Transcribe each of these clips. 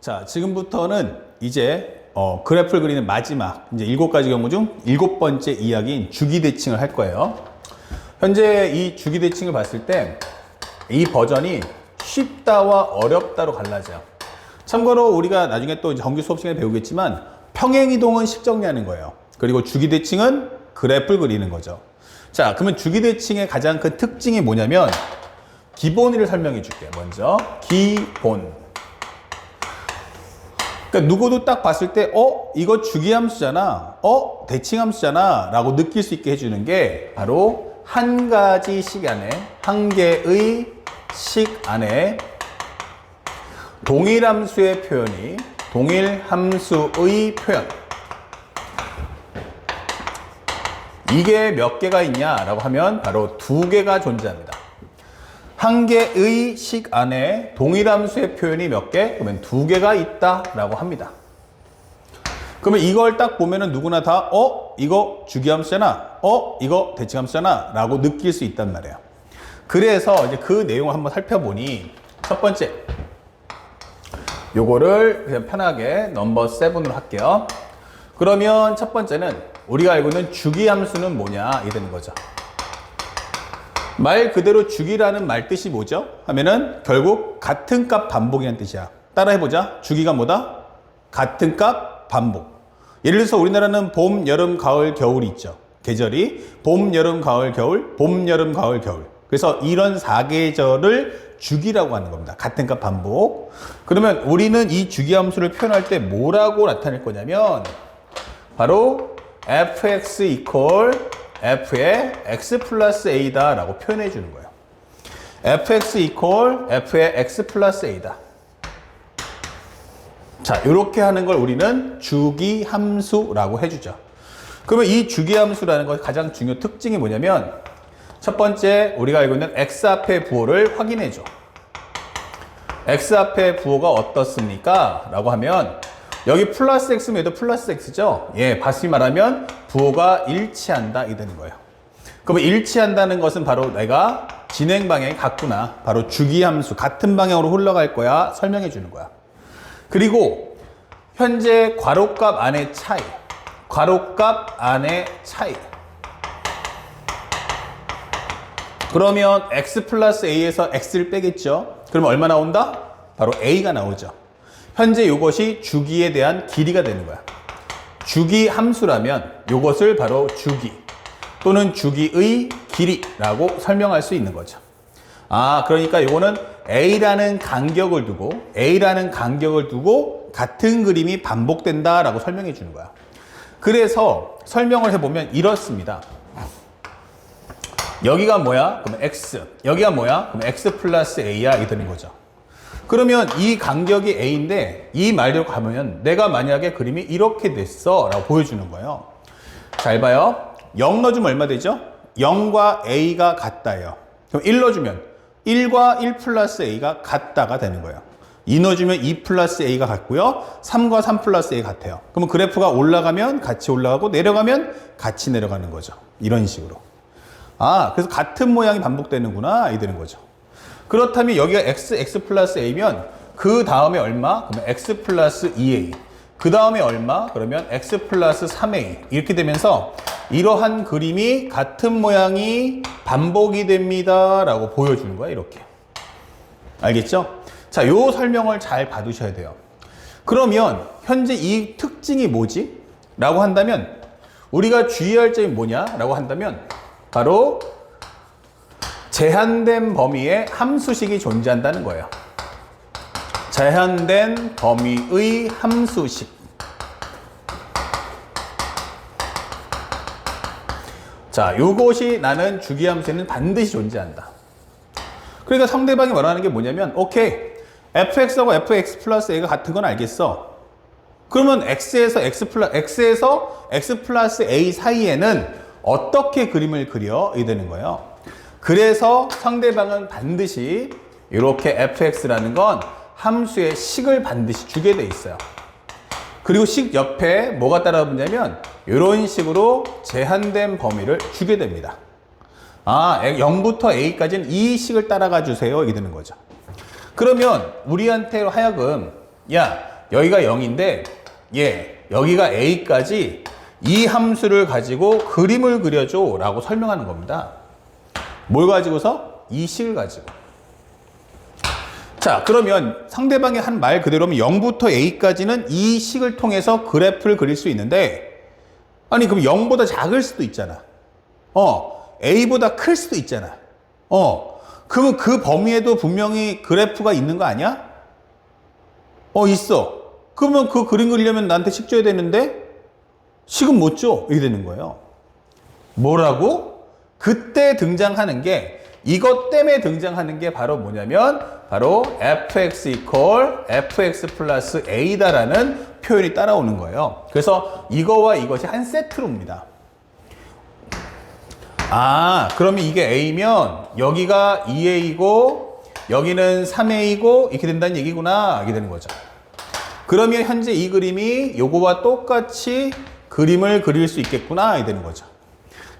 자, 지금부터는 이제 그래프를 그리는 마지막 이제 7가지 경우 중 7번째 이야기인 주기대칭을 할 거예요. 현재 이 주기대칭을 봤을 때 이 버전이 쉽다와 어렵다로 갈라져요. 참고로 우리가 나중에 또 정규 수업 시간에 배우겠지만 평행이동은 식 정리하는 거예요. 그리고 주기대칭은 그래프를 그리는 거죠. 자, 그러면 주기대칭의 가장 큰 특징이 뭐냐면 기본의를 설명해 줄게요. 먼저 기본. 그러니까 누구도 딱 봤을 때 이거 주기함수잖아, 대칭함수잖아 라고 느낄 수 있게 해주는 게 바로 한 가지 식 안에, 한 개의 식 안에 동일함수의 표현이 동일함수의 표현, 이게 몇 개가 있냐라고 하면 바로 2개가 존재합니다. 한 개의 식 안에 동일함수의 표현이 몇 개? 그러면 2개가 있다라고 합니다. 그러면 이걸 딱 보면은 누구나 다 이거 주기함수잖아, 이거 대칭함수잖아 라고 느낄 수 있단 말이에요. 그래서 이제 그 내용을 한번 살펴보니 첫 번째, 요거를 그냥 편하게 넘버 7으로 할게요. 그러면 첫 번째는 우리가 알고 있는 주기함수는 뭐냐 이 되는 거죠. 말 그대로 주기라는 말 뜻이 뭐죠? 하면은 결국 같은 값 반복이라는 뜻이야. 따라 해보자. 주기가 뭐다? 같은 값 반복. 예를 들어서 우리나라는 봄, 여름, 가을, 겨울이 있죠. 계절이 봄, 여름, 가을, 겨울, 봄, 여름, 가을, 겨울. 그래서 이런 4계절을 주기라고 하는 겁니다. 같은 값 반복. 그러면 우리는 이 주기함수를 표현할 때 뭐라고 나타낼 거냐면 바로 fx equal f의 x 플러스 a다 라고 표현해 주는 거예요. fx equal f의 x 플러스 a다. 자, 이렇게 하는 걸 우리는 주기함수라고 해주죠. 그러면 이 주기함수라는 것의 가장 중요한 특징이 뭐냐면 첫 번째, 우리가 알고 있는 x 앞의 부호를 확인해 줘. x 앞의 부호가 어떻습니까? 라고 하면 여기 플러스 x면 얘도 플러스 x죠? 예, 다시 말하면 부호가 일치한다 이 되는 거예요. 그러면 일치한다는 것은 바로 내가 진행 방향이 같구나, 바로 주기함수 같은 방향으로 흘러갈 거야 설명해 주는 거야. 그리고 현재 괄호값 안의 차이, 괄호값 안의 차이. 그러면 x 플러스 a에서 x를 빼겠죠? 그러면 얼마 나온다? 바로 a가 나오죠. 현재 이것이 주기에 대한 길이가 되는 거야. 주기 함수라면 이것을 바로 주기 또는 주기의 길이라고 설명할 수 있는 거죠. 그러니까 이거는 A라는 간격을 두고 같은 그림이 반복된다라고 설명해 주는 거야. 그래서 설명을 해보면 이렇습니다. 여기가 뭐야? 그러면 X. 여기가 뭐야? 그러면 X 플러스 A야. 이게 되는 거죠. 그러면 이 간격이 A인데 이 말대로 가면 내가 만약에 그림이 이렇게 됐어 라고 보여주는 거예요. 잘 봐요. 0 넣어주면 얼마 되죠? 0과 A가 같다예요. 그럼 1 넣어주면 1과 1 플러스 A가 같다가 되는 거예요. 2 넣어주면 2 플러스 A가 같고요. 3과 3 플러스 A가 같아요. 그러면 그래프가 올라가면 같이 올라가고 내려가면 같이 내려가는 거죠. 이런 식으로. 그래서 같은 모양이 반복되는구나 이 되는 거죠. 그렇다면 여기가 x 플러스 a면 그 다음에 얼마? 그러면 x 플러스 2a. 그 다음에 얼마? 그러면 x 플러스 3a. 이렇게 되면서 이러한 그림이 같은 모양이 반복이 됩니다 라고 보여주는 거야. 이렇게. 알겠죠? 자, 요 설명을 잘 받으셔야 돼요. 그러면 현재 이 특징이 뭐지? 라고 한다면 우리가 주의할 점이 뭐냐? 라고 한다면 바로 제한된 범위에 함수식이 존재한다는 거예요. 제한된 범위의 함수식. 자, 요것이 나는 주기함수에는 반드시 존재한다. 그러니까 상대방이 말하는 게 뭐냐면 오케이, fx하고 fx 플러스 a가 같은 건 알겠어. 그러면 x에서 x 플러스 a 사이에는 어떻게 그림을 그려? 이 되는 거예요. 그래서 상대방은 반드시 이렇게 fx라는 건 함수의 식을 반드시 주게 돼 있어요. 그리고 식 옆에 뭐가 따라붙냐면 이런 식으로 제한된 범위를 주게 됩니다. 0부터 a까지는 이 식을 따라가 주세요. 이게 되는 거죠. 그러면 우리한테 하여금 야, 여기가 0인데 여기가 a까지 이 함수를 가지고 그림을 그려줘 라고 설명하는 겁니다. 뭘 가지고서? 이 식을 가지고. 자, 그러면 상대방이 한 말 그대로면 0부터 a까지는 이 식을 통해서 그래프를 그릴 수 있는데, 아니 그럼 0보다 작을 수도 있잖아. a보다 클 수도 있잖아. 그러면 그 범위에도 분명히 그래프가 있는 거 아니야? 있어. 그러면 그 그림 그리려면 나한테 식 줘야 되는데 식은 못 줘. 이렇게 되는 거예요. 뭐라고? 그때 등장하는 게, 이것 때문에 등장하는 게 바로 뭐냐면 바로 fx equal fx 플러스 a다라는 표현이 따라오는 거예요. 그래서 이거와 이것이 한 세트로 옵니다. 그러면 이게 a면 여기가 2a고 여기는 3a고 이렇게 된다는 얘기구나. 이렇게 되는 거죠. 그러면 현재 이 그림이 요거와 똑같이 그림을 그릴 수 있겠구나. 이렇게 되는 거죠.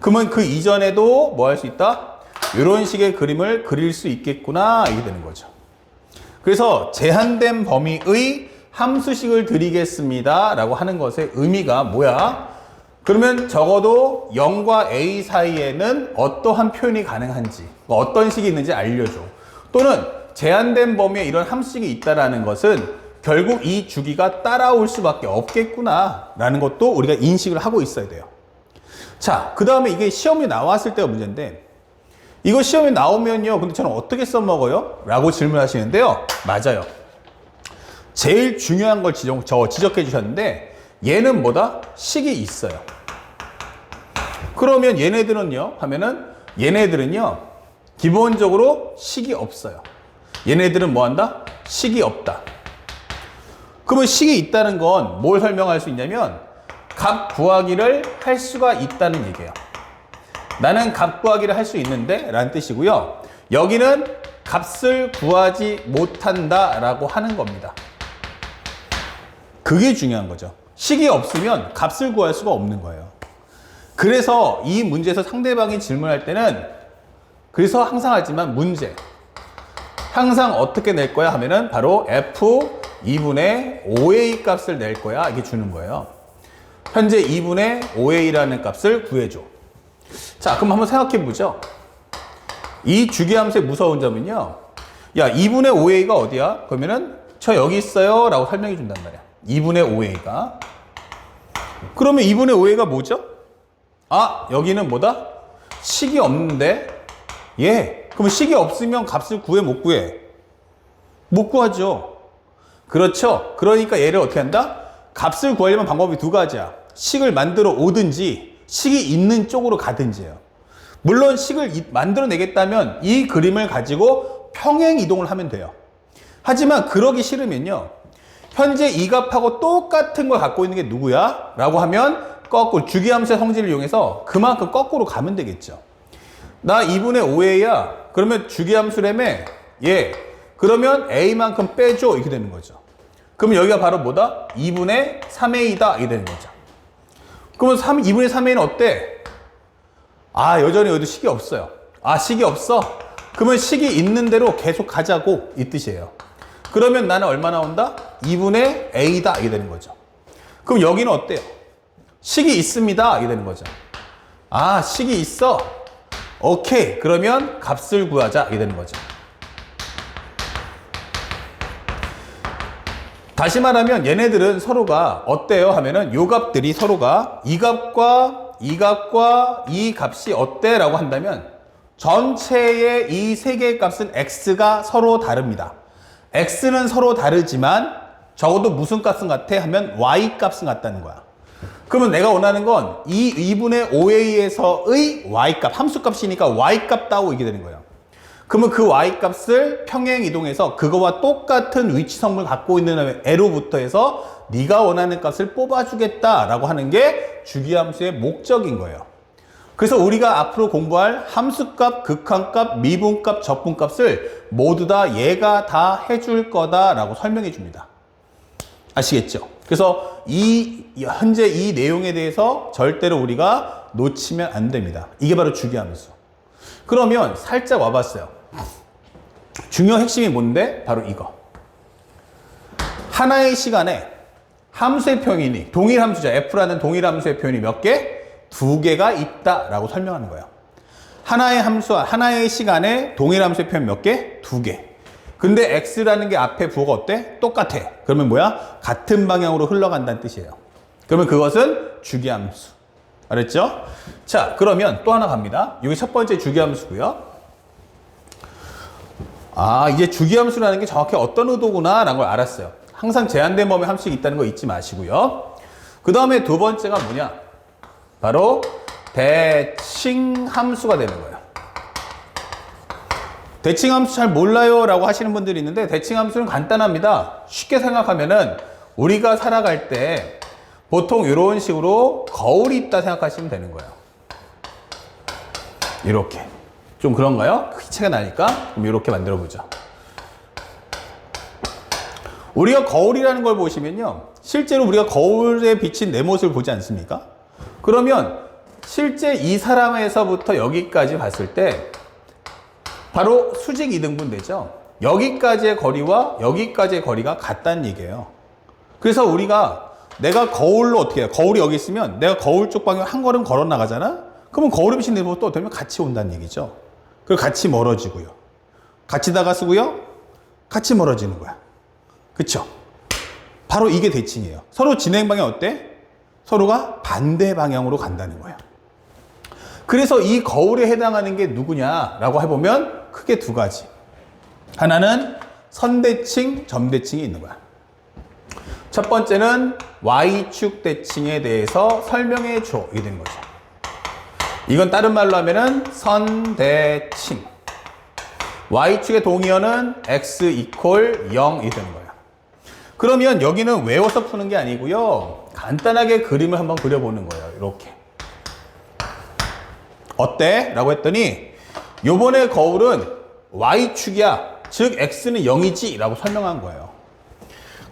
그러면 그 이전에도 뭐 할 수 있다? 이런 식의 그림을 그릴 수 있겠구나. 이렇게 되는 거죠. 그래서 제한된 범위의 함수식을 드리겠습니다 라고 하는 것의 의미가 뭐야? 그러면 적어도 0과 a 사이에는 어떠한 표현이 가능한지, 어떤 식이 있는지 알려줘. 또는 제한된 범위에 이런 함수식이 있다는 것은 결국 이 주기가 따라올 수밖에 없겠구나 라는 것도 우리가 인식을 하고 있어야 돼요. 자, 그 다음에 이게 시험에 나왔을 때가 문제인데, 이거 시험에 나오면요, 근데 저는 어떻게 써먹어요? 라고 질문하시는데요. 맞아요. 제일 중요한 걸 지적해 주셨는데, 얘는 뭐다? 식이 있어요. 그러면 얘네들은요? 하면은 얘네들은요, 기본적으로 식이 없어요. 얘네들은 뭐 한다? 식이 없다. 그러면 식이 있다는 건 뭘 설명할 수 있냐면 값 구하기를 할 수가 있다는 얘기예요. 나는 값 구하기를 할 수 있는데 라는 뜻이고요. 여기는 값을 구하지 못한다 라고 하는 겁니다. 그게 중요한 거죠. 식이 없으면 값을 구할 수가 없는 거예요. 그래서 이 문제에서 상대방이 질문할 때는, 그래서 항상 하지만 문제 항상 어떻게 낼 거야 하면은 바로 f 2분의 5a 값을 낼 거야 이게 주는 거예요. 현재 2분의 5a라는 값을 구해줘. 자, 그럼 한번 생각해 보죠. 이 주기함수의 무서운 점은요, 야 2분의 5a가 어디야? 그러면은 저 여기 있어요 라고 설명해 준단 말이야. 2분의 5a가. 그러면 2분의 5a가 뭐죠? 여기는 뭐다? 식이 없는데, 그러면 식이 없으면 값을 구해 못 구해? 못 구하죠. 그렇죠. 그러니까 얘를 어떻게 한다? 값을 구하려면 방법이 두 가지야. 식을 만들어 오든지 식이 있는 쪽으로 가든지예요. 물론 식을 만들어내겠다면 이 그림을 가지고 평행 이동을 하면 돼요. 하지만 그러기 싫으면요, 현재 이 값하고 똑같은 걸 갖고 있는 게 누구야? 라고 하면 거꾸로 주기함수의 성질을 이용해서 그만큼 거꾸로 가면 되겠죠. 나 2분의 5a야. 그러면 주기함수라며 그러면 a만큼 빼줘 이렇게 되는 거죠. 그러면 여기가 바로 뭐다? 2분의 3a다 이렇게 되는 거죠. 그러면 2분의 3a는 어때? 여전히 여기도 식이 없어요. 식이 없어? 그러면 식이 있는 대로 계속 가자고 이 뜻이에요. 그러면 나는 얼마 나온다? 2분의 a다 이게 되는 거죠. 그럼 여기는 어때요? 식이 있습니다 이게 되는 거죠. 식이 있어? 오케이. 그러면 값을 구하자 이게 되는 거죠. 다시 말하면 얘네들은 서로가 어때요 하면은 요 값들이 서로가 이 값과 이 값과 이 값이 어때? 라고 한다면 전체의 이 세 개의 값은 x가 서로 다릅니다. x는 서로 다르지만 적어도 무슨 값은 같아? 하면 y 값은 같다는 거야. 그러면 내가 원하는 건 이 2분의 5a에서의 y값, 함수값이니까 y값 따오 이게 되는 거예요. 그러면 그 y값을 평행 이동해서 그거와 똑같은 위치성을 갖고 있는 애로부터 해서 네가 원하는 값을 뽑아주겠다라고 하는 게 주기함수의 목적인 거예요. 그래서 우리가 앞으로 공부할 함수값, 극한값, 미분값, 적분값을 모두 다 얘가 다 해줄 거다라고 설명해 줍니다. 아시겠죠? 그래서 현재 이 내용에 대해서 절대로 우리가 놓치면 안 됩니다. 이게 바로 주기함수. 그러면 살짝 와봤어요. 중요 핵심이 뭔데? 바로 이거. 하나의 시간에 함수의 표현이 동일 함수죠. f라는 동일 함수의 표현이 몇 개? 두 개가 있다라고 설명하는 거예요. 하나의 함수와 하나의 시간에 동일 함수의 표현 몇 개? 두 개. 근데 x라는 게 앞에 부호가 어때? 똑같아. 그러면 뭐야? 같은 방향으로 흘러간다는 뜻이에요. 그러면 그것은 주기함수. 알았죠? 자, 그러면 또 하나 갑니다. 이게 첫 번째 주기함수고요. 아, 이제 주기함수라는 게 정확히 어떤 의도구나 라는 걸 알았어요. 항상 제한된 범위 함수가 있다는 거 잊지 마시고요. 그 다음에 두 번째가 뭐냐? 바로 대칭함수가 되는 거예요. 대칭함수 잘 몰라요 라고 하시는 분들이 있는데 대칭함수는 간단합니다. 쉽게 생각하면은 우리가 살아갈 때 보통 이런 식으로 거울이 있다 생각하시면 되는 거예요. 이렇게. 좀 그런가요? 차이가 나니까 그럼 이렇게 만들어 보죠. 우리가 거울이라는 걸 보시면요, 실제로 우리가 거울에 비친 내 모습을 보지 않습니까? 그러면 실제 이 사람에서부터 여기까지 봤을 때 바로 수직 이등분 되죠. 여기까지의 거리와 여기까지의 거리가 같다는 얘기예요. 그래서 우리가 내가 거울로 어떻게 해요? 거울이 여기 있으면 내가 거울 쪽 방향 한 걸음 걸어 나가잖아? 그러면 거울에 비친 내 모습 또 어떻게 보면 같이 온다는 얘기죠. 그리고 같이 멀어지고요. 같이 다가서고요. 같이 멀어지는 거야. 그쵸? 바로 이게 대칭이에요. 서로 진행 방향 어때? 서로가 반대 방향으로 간다는 거예요. 그래서 이 거울에 해당하는 게 누구냐라고 해보면 크게 두 가지. 하나는 선대칭, 점대칭이 있는 거야. 첫 번째는 Y축 대칭에 대해서 설명해 줘. 이게 되는 거죠. 이건 다른 말로 하면은 선대칭. Y축의 동의어는 X 이퀄 0이 되는 거예요. 그러면 여기는 외워서 푸는 게 아니고요. 간단하게 그림을 한번 그려보는 거예요. 이렇게. 어때? 라고 했더니 요번에 거울은 Y축이야. 즉 X는 0이지 라고 설명한 거예요.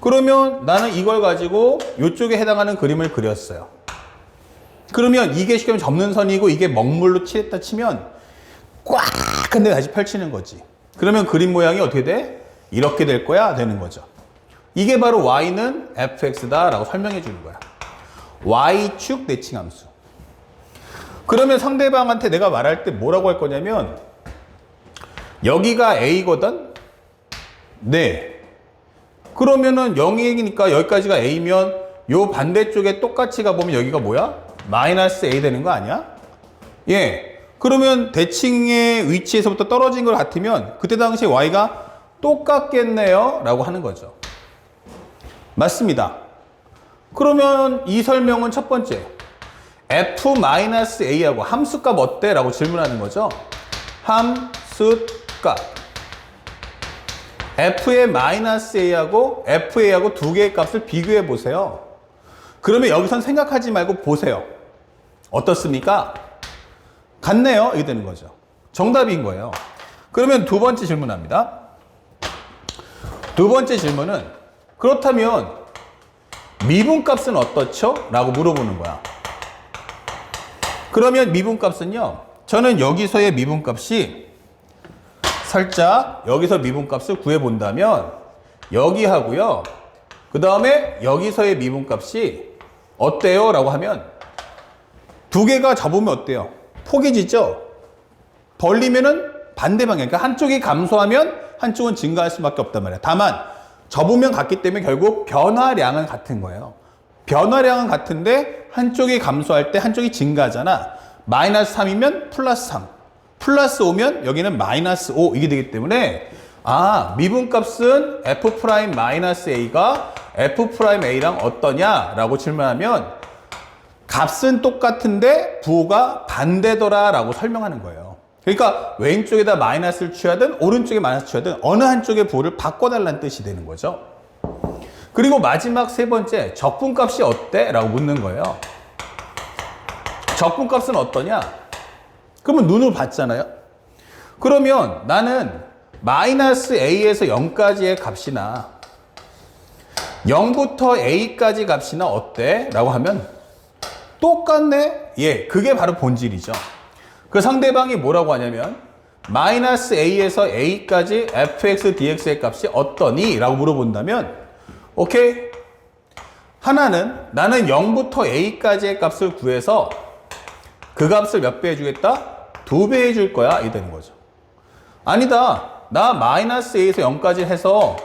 그러면 나는 이걸 가지고 이쪽에 해당하는 그림을 그렸어요. 그러면 이게 쉽게 접는 선이고 이게 먹물로 칠했다 치면 꽉 근데 다시 펼치는 거지. 그러면 그림 모양이 어떻게 돼? 이렇게 될 거야? 되는 거죠. 이게 바로 Y는 fx다 라고 설명해 주는 거야. Y축 대칭함수. 그러면 상대방한테 내가 말할 때 뭐라고 할 거냐면 여기가 A거든? 네. 그러면은 0이니까 여기까지가 A면 요 반대쪽에 똑같이 가보면 여기가 뭐야? 마이너스 A 되는 거 아니야? 예. 그러면 대칭의 위치에서부터 떨어진 걸 같으면 그때 당시에 Y가 똑같겠네요 라고 하는 거죠. 맞습니다. 그러면 이 설명은 첫 번째 f-a하고 함수값 어때? 라고 질문하는 거죠. 함수값 f의 -a하고 fa하고 두 개의 값을 비교해 보세요. 그러면 여기선 생각하지 말고 보세요. 어떻습니까? 같네요. 이게 되는 거죠. 정답인 거예요. 그러면 두 번째 질문합니다. 두 번째 질문은 그렇다면 미분값은 어떻죠? 라고 물어보는 거야. 그러면 미분값은요. 저는 여기서의 미분값이 살짝 여기서 미분값을 구해본다면 여기 하고요. 그 다음에 여기서의 미분값이 어때요? 라고 하면 두 개가 접으면 어때요? 폭이 짖죠? 벌리면은 반대 방향. 그러니까 한쪽이 감소하면 한쪽은 증가할 수밖에 없단 말이에요. 다만 접으면 같기 때문에 결국 변화량은 같은 거예요. 변화량은 같은데 한쪽이 감소할 때 한쪽이 증가하잖아. 마이너스 3이면 플러스 3. 플러스 5면 여기는 마이너스 5 이게 되기 때문에 미분값은 f'-a가 f'a랑 어떠냐라고 질문하면 값은 똑같은데 부호가 반대더라 라고 설명하는 거예요. 그러니까 왼쪽에다 마이너스를 취하든 오른쪽에 마이너스 취하든 어느 한쪽의 부호를 바꿔달라는 뜻이 되는 거죠. 그리고 마지막 세 번째 적분값이 어때? 라고 묻는 거예요. 적분값은 어떠냐? 그러면 눈으로 봤잖아요. 그러면 나는 마이너스 a에서 0까지의 값이나 0부터 a까지 값이나 어때? 라고 하면 똑같네? 예, 그게 바로 본질이죠. 그 상대방이 뭐라고 하냐면 마이너스 a에서 a까지 fx dx의 값이 어떠니? 라고 물어본다면 오케이? 하나는 나는 0부터 a까지의 값을 구해서 그 값을 몇 배 해주겠다? 2배 해줄 거야. 이 되는 거죠. 아니다. 나 마이너스 a에서 0까지 해서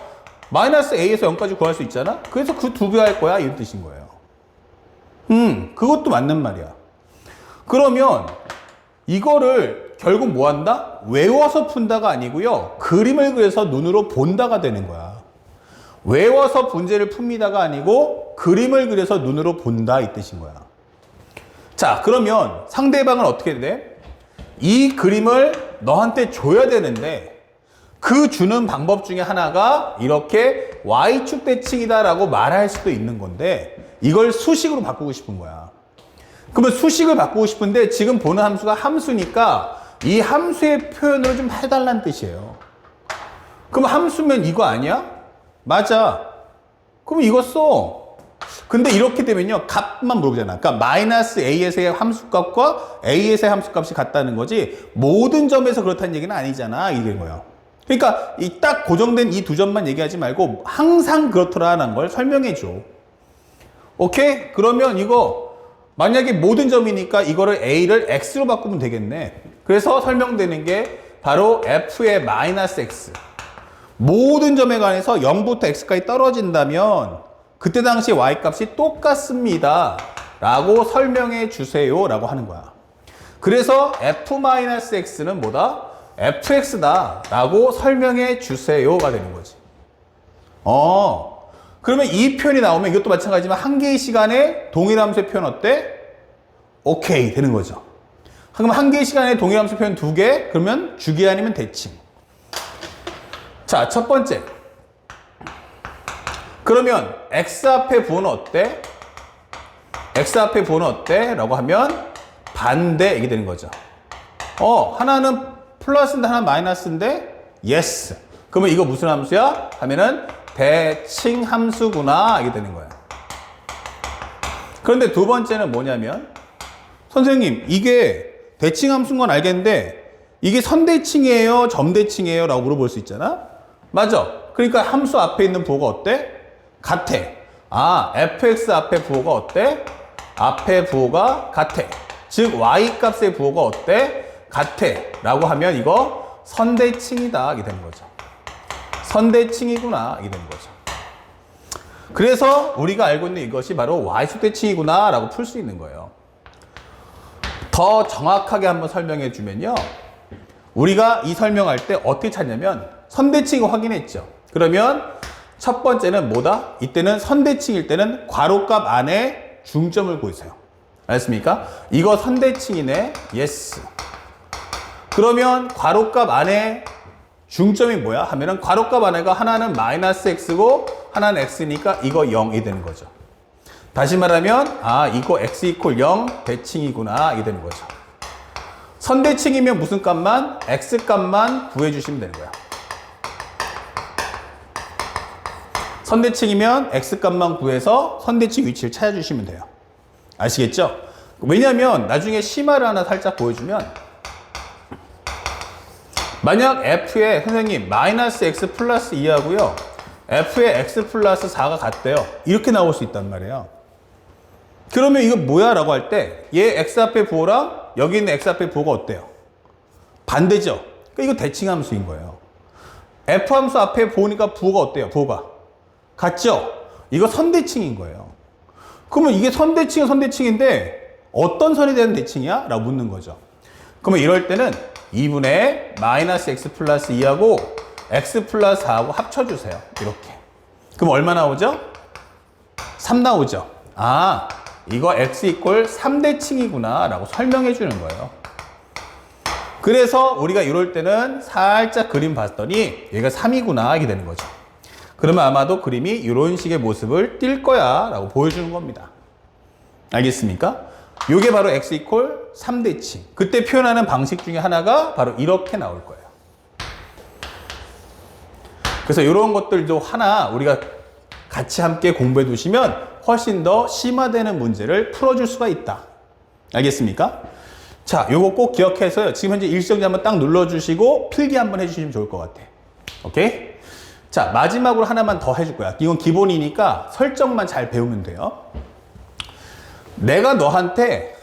마이너스 a에서 0까지 구할 수 있잖아? 그래서 그 2배 할 거야. 이 뜻인 거예요. 그것도 맞는 말이야. 그러면 이거를 결국 뭐 한다? 외워서 푼다가 아니고요. 그림을 그려서 눈으로 본다가 되는 거야. 외워서 문제를 풉니다가 아니고 그림을 그려서 눈으로 본다 이 뜻인 거야. 자, 그러면 상대방은 어떻게 돼? 이 그림을 너한테 줘야 되는데 그 주는 방법 중에 하나가 이렇게 y축 대칭이다라고 말할 수도 있는 건데 이걸 수식으로 바꾸고 싶은 거야. 그러면 수식을 바꾸고 싶은데 지금 보는 함수가 함수니까 이 함수의 표현으로 좀 해달라는 뜻이에요. 그럼 함수면 이거 아니야? 맞아. 그럼 이거 써. 근데 이렇게 되면요, 값만 물어보잖아. 그러니까 마이너스 a에서의 함수값과 a에서의 함수값이 같다는 거지 모든 점에서 그렇다는 얘기는 아니잖아. 이게 거예요. 그러니까 이 딱 고정된 이 두 점만 얘기하지 말고 항상 그렇더라는 걸 설명해 줘. 오케이? 그러면 이거 만약에 모든 점이니까 이거를 a를 x로 바꾸면 되겠네. 그래서 설명되는 게 바로 f의 마이너스 x. 모든 점에 관해서 0부터 x까지 떨어진다면 그때 당시 y값이 똑같습니다. 라고 설명해 주세요. 라고 하는 거야. 그래서 f-x는 뭐다? fx다. 라고 설명해 주세요가 되는 거지. 그러면 이 표현이 나오면 이것도 마찬가지지만 한 개의 시간에 동일 함수의 표현 어때? 오케이. 되는 거죠. 그럼 한 개의 시간에 동일 함수 표현 2개? 그러면 주기 아니면 대칭. 자, 첫 번째. 그러면 x 앞에 부호는 어때? x 앞에 부호는 어때? 라고 하면 반대 이게 되는 거죠. 하나는 플러스인데 하나는 마이너스인데 yes. 그러면 이거 무슨 함수야? 하면은 대칭 함수구나 이게 되는 거야. 그런데 두 번째는 뭐냐면 선생님 이게 대칭 함수인 건 알겠는데 이게 선대칭이에요? 점대칭이에요? 라고 물어볼 수 있잖아. 맞아. 그러니까 함수 앞에 있는 부호가 어때? 같아. fx 앞에 부호가 어때? 앞에 부호가 같아. 즉 y값의 부호가 어때? 같아. 라고 하면 이거 선대칭이다. 이게 되는 거죠. 선대칭이구나. 이게 되는 거죠. 그래서 우리가 알고 있는 이것이 바로 y축 대칭이구나. 라고 풀 수 있는 거예요. 더 정확하게 한번 설명해 주면요. 우리가 이 설명할 때 어떻게 찾냐면 선대칭을 확인했죠. 그러면 첫 번째는 뭐다? 이때는 선대칭일 때는 괄호값 안에 중점을 구해서요. 알겠습니까? 이거 선대칭이네. yes. 그러면 괄호값 안에 중점이 뭐야? 하면은 괄호값 안에가 하나는 마이너스 x고 하나는 x니까 이거 0이 되는 거죠. 다시 말하면 이거 x 이퀄 0 대칭이구나 이게 되는 거죠. 선대칭이면 무슨 값만? x 값만 구해주시면 되는 거야. 선대칭이면 x 값만 구해서 선대칭 위치를 찾아주시면 돼요. 아시겠죠? 왜냐면 나중에 심화를 하나 살짝 보여주면 만약 f의 선생님 마이너스 x 플러스 2하고요 f의 x 플러스 4가 같대요. 이렇게 나올 수 있단 말이에요. 그러면 이거 뭐야? 라고 할 때 얘 x 앞에 부호랑 여기 있는 x 앞에 부호가 어때요? 반대죠? 그러니까 이거 대칭 함수인 거예요. f 함수 앞에 부호니까 부호가 어때요? 부호가 같죠? 이거 선대칭인 거예요. 그러면 이게 선대칭은 선대칭인데 어떤 선에 대한 대칭이야? 라고 묻는 거죠. 그러면 이럴 때는 2분의 마이너스 x 플러스 2하고 x 플러스 4하고 합쳐주세요. 이렇게. 그럼 얼마 나오죠? 3 나오죠? 이거 x 이퀄 3대칭이구나 라고 설명해 주는 거예요. 그래서 우리가 이럴 때는 살짝 그림 봤더니 얘가 3이구나 이게 되는 거죠. 그러면 아마도 그림이 이런 식의 모습을 띌 거야 라고 보여주는 겁니다. 알겠습니까? 이게 바로 x 이퀄 3대칭. 그때 표현하는 방식 중에 하나가 바로 이렇게 나올 거예요. 그래서 이런 것들도 하나 우리가 같이 함께 공부해 두시면 훨씬 더 심화되는 문제를 풀어줄 수가 있다. 알겠습니까? 자, 요거 꼭 기억해서요. 지금 현재 일시정지 한번 딱 눌러주시고 필기 한번 해주시면 좋을 것 같아. 오케이? 자, 마지막으로 하나만 더 해줄 거야. 이건 기본이니까 설정만 잘 배우면 돼요. 내가 너한테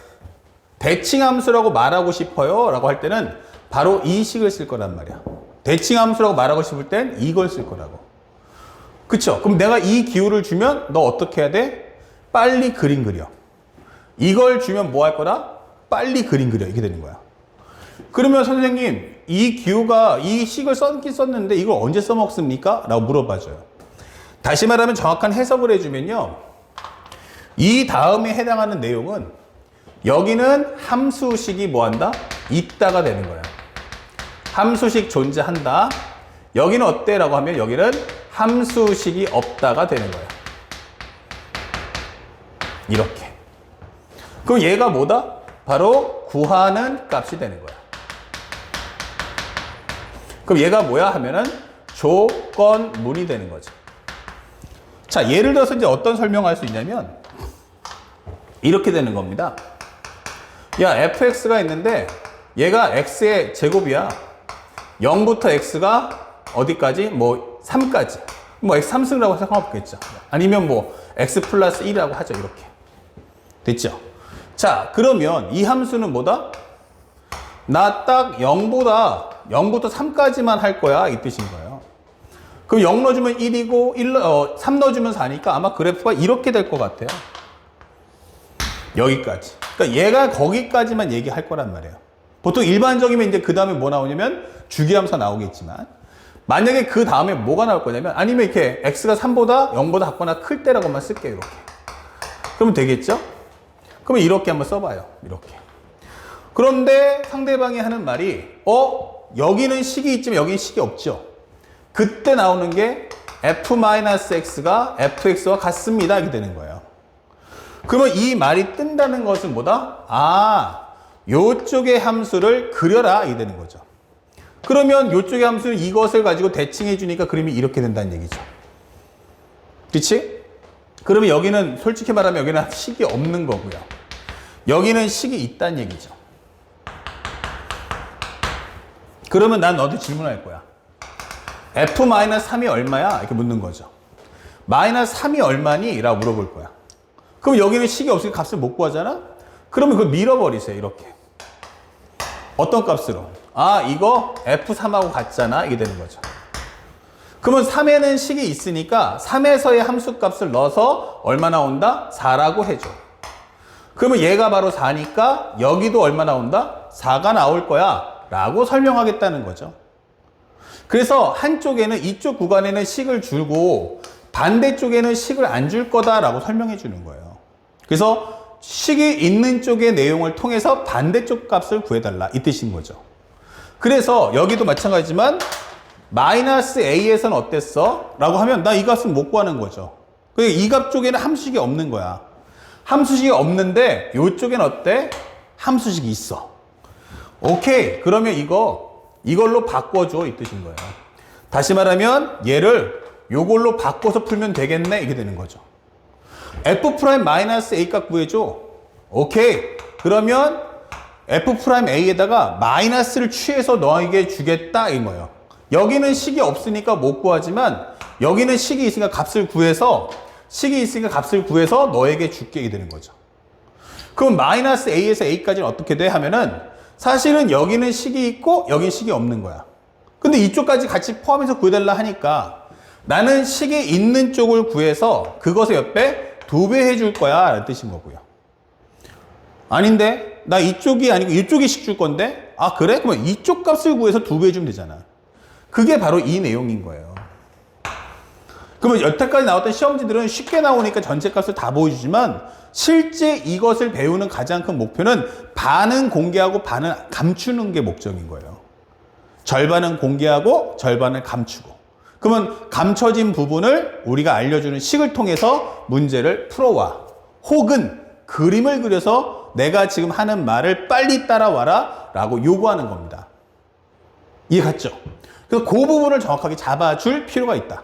대칭함수라고 말하고 싶어요 라고 할 때는 바로 이 식을 쓸 거란 말이야. 대칭함수라고 말하고 싶을 땐 이걸 쓸 거라고. 그쵸? 그럼 내가 이 기호를 주면 너 어떻게 해야 돼? 빨리 그림 그려. 이걸 주면 뭐 할 거다? 빨리 그림 그려. 이렇게 되는 거야. 그러면 선생님, 이 기호가 이 식을 썼긴 썼는데 이걸 언제 써먹습니까? 라고 물어봐줘요. 다시 말하면 정확한 해석을 해주면요. 이 다음에 해당하는 내용은 여기는 함수식이 뭐 한다? 있다가 되는 거야. 함수식 존재한다. 여기는 어때? 라고 하면 여기는 함수식이 없다가 되는 거야. 이렇게. 그럼 얘가 뭐다? 바로 구하는 값이 되는 거야. 그럼 얘가 뭐야? 하면은 조건문이 되는 거죠. 자, 예를 들어서 이제 어떤 설명을 할 수 있냐면 이렇게 되는 겁니다. 야, fx가 있는데 얘가 x의 제곱이야. 0부터 x가 어디까지? 뭐 3까지. 뭐 x 3승이라고 생각하겠죠. 아니면 뭐 x 플러스 1이라고 하죠. 이렇게. 됐죠? 자, 그러면 이 함수는 뭐다? 나 딱 0부터 3까지만 할 거야. 이 뜻인 거예요. 그럼 0 넣어주면 1이고 3 넣어주면 4니까 아마 그래프가 이렇게 될 것 같아요. 여기까지. 그러니까 얘가 거기까지만 얘기할 거란 말이에요. 보통 일반적이면 이제 그 다음에 뭐 나오냐면 주기함수가 나오겠지만 만약에 그 다음에 뭐가 나올 거냐면 아니면 이렇게 x가 3보다 0보다 작거나 클 때라고만 쓸게요. 이렇게. 그러면 되겠죠? 그러면 이렇게 한번 써봐요. 이렇게. 그런데 상대방이 하는 말이 여기는 식이 있지만 여기는 식이 없죠. 그때 나오는 게 f-x가 fx와 같습니다. 이렇게 되는 거예요. 그러면 이 말이 뜬다는 것은 뭐다? 아, 요쪽의 함수를 그려라. 이게 되는 거죠. 그러면 요쪽의 함수는 이것을 가지고 대칭해 주니까 그림이 이렇게 된다는 얘기죠. 그치? 그러면 여기는 솔직히 말하면 여기는 식이 없는 거고요. 여기는 식이 있다는 얘기죠. 그러면 난 너한테 질문할 거야. f-3이 얼마야? 이렇게 묻는 거죠. 마이너스 3이 얼마니? 라고 물어볼 거야. 그럼 여기는 식이 없으니까 값을 못 구하잖아? 그러면 그걸 밀어버리세요. 이렇게. 어떤 값으로? 아, 이거 f3하고 같잖아. 이게 되는 거죠. 그러면 3에는 식이 있으니까 3에서의 함수값을 넣어서 얼마 나온다? 4라고 해줘. 그러면 얘가 바로 4니까 여기도 얼마 나온다? 4가 나올 거야. 라고 설명하겠다는 거죠. 그래서 한쪽에는 이쪽 구간에는 식을 주고 반대쪽에는 식을 안 줄 거다라고 설명해 주는 거예요. 그래서 식이 있는 쪽의 내용을 통해서 반대쪽 값을 구해달라 이 뜻인 거죠. 그래서 여기도 마찬가지지만 마이너스 a에서는 어땠어? 라고 하면 나 이 값은 못 구하는 거죠. 이 값 쪽에는 함수식이 없는 거야. 함수식이 없는데 이쪽에는 어때? 함수식이 있어. 오케이. 그러면 이걸로 바꿔줘 이 뜻인 거예요. 다시 말하면 얘를 요걸로 바꿔서 풀면 되겠네 이게 되는 거죠. f'-a 값 구해줘. 오케이. 그러면 f'-a에다가 마이너스를 취해서 너에게 주겠다 이 거예요. 여기는 식이 없으니까 못 구하지만 여기는 식이 있으니까 값을 구해서 너에게 줄게 이게 되는 거죠. 그럼 마이너스 a에서 a까지는 어떻게 돼? 하면은 사실은 여기는 식이 있고 여기는 식이 없는 거야. 근데 이쪽까지 같이 포함해서 구해달라 하니까 나는 식이 있는 쪽을 구해서 그것의 옆에 2배 해줄 거야 라는 뜻인 거고요. 아닌데 나 이쪽이 아니고 이쪽이 식 줄 건데 아 그래? 그러면 이쪽 값을 구해서 2배 해주면 되잖아. 그게 바로 이 내용인 거예요. 그러면 여태까지 나왔던 시험지들은 쉽게 나오니까 전체 값을 다 보여주지만 실제 이것을 배우는 가장 큰 목표는 반은 공개하고 반은 감추는 게 목적인 거예요. 절반은 공개하고 절반을 감추고. 그러면 감춰진 부분을 우리가 알려주는 식을 통해서 문제를 풀어와. 혹은 그림을 그려서 내가 지금 하는 말을 빨리 따라와라 라고 요구하는 겁니다. 이해 갔죠? 그래서 그 부분을 정확하게 잡아줄 필요가 있다.